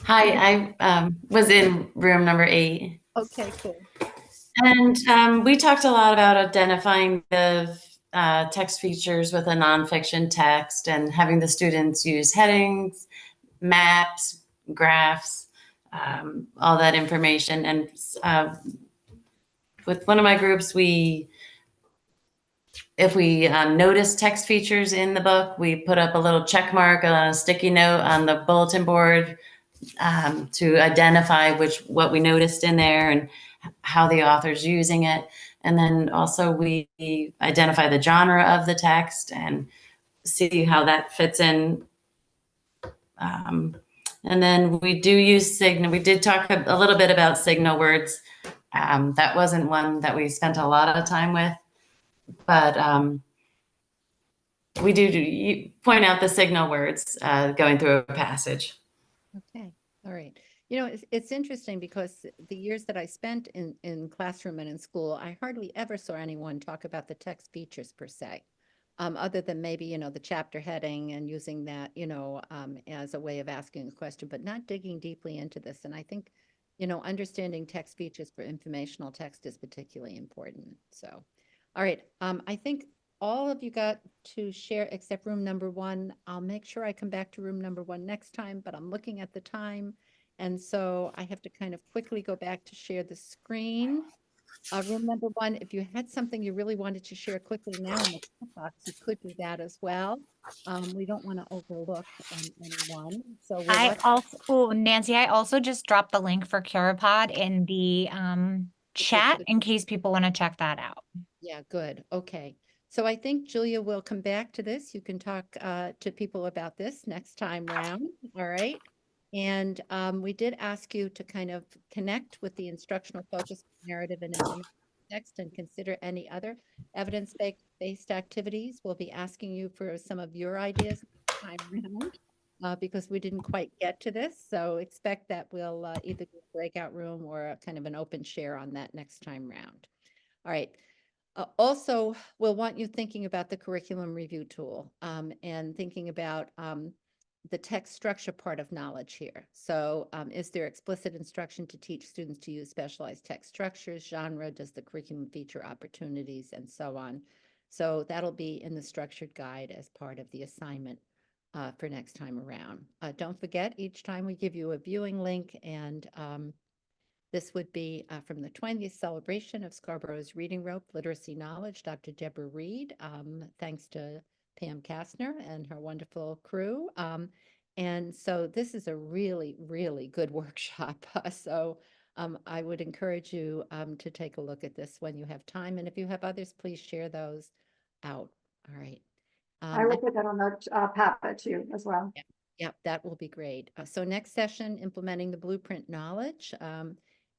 Hi, I was in room number 8. Okay, cool. And we talked a lot about identifying the text features with a nonfiction text and having the students use headings, maps, graphs, all that information. And with one of my groups, if we notice text features in the book, we put up a little check mark on a sticky note on the bulletin board to identify what we noticed in there. And how the author's using it. And then also we identify the genre of the text and see how that fits in. And then we do use signal. We did talk a little bit about signal words. That wasn't one that we spent a lot of time with, but we do point out the signal words going through a passage. Okay, all right. You know, it's interesting because the years that I spent in classroom and in school, I hardly ever saw anyone talk about the text features per se. Other than maybe, you know, the chapter heading and using that, you know, as a way of asking a question, but not digging deeply into this. And I think, you know, understanding text features for informational text is particularly important. So, all right, I think all of you got to share except room number 1. I'll make sure I come back to room number 1 next time, but I'm looking at the time. And so I have to kind of quickly go back to share the screen. Room number 1, if you had something you really wanted to share quickly now in the chat box, you could do that as well. We don't want to overlook anyone. So we'll I let also, Nancy, I also just dropped the link for CuraPod in the chat in case people want to check that out. Yeah, good. Okay. So I think Julia will come back to this. You can talk to people about this next time round. All right. And we did ask you to kind of connect with the instructional focus narrative and information text and consider any other evidence-based activities. We'll be asking you for some of your ideas next time round because we didn't quite get to this. So expect that we'll either do a breakout room or a kind of an open share on that next time round. All right. Also, we'll want you thinking about the curriculum review tool and thinking about the text structure part of knowledge here. So is there explicit instruction to teach students to use specialized text structures, genre, does the curriculum feature opportunities, and so on. So that'll be in the structured guide as part of the assignment for next time around. Don't forget, each time we give you a viewing link, and this would be from the 20th celebration of Scarborough's Reading Rope Literacy Knowledge, Dr. Deborah Reed, thanks to Pam Kastner and her wonderful crew. And so this is a really, really good workshop. So I would encourage you to take a look at this when you have time. And if you have others, please share those out. All right. I will put that on the PAPA too as well. Yep, that will be great. So next session, implementing the blueprint knowledge.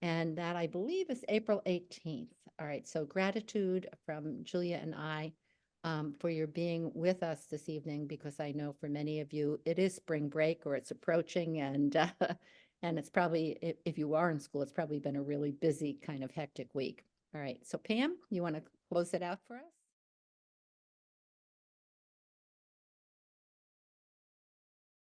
And that I believe is April 18th. All right, so gratitude from Julia and I for your being with us this evening, because I know for many of you, it is spring break or it's approaching, and it's probably, if you are in school, it's probably been a really busy kind of hectic week. All right, so Pam, you want to close it out for us?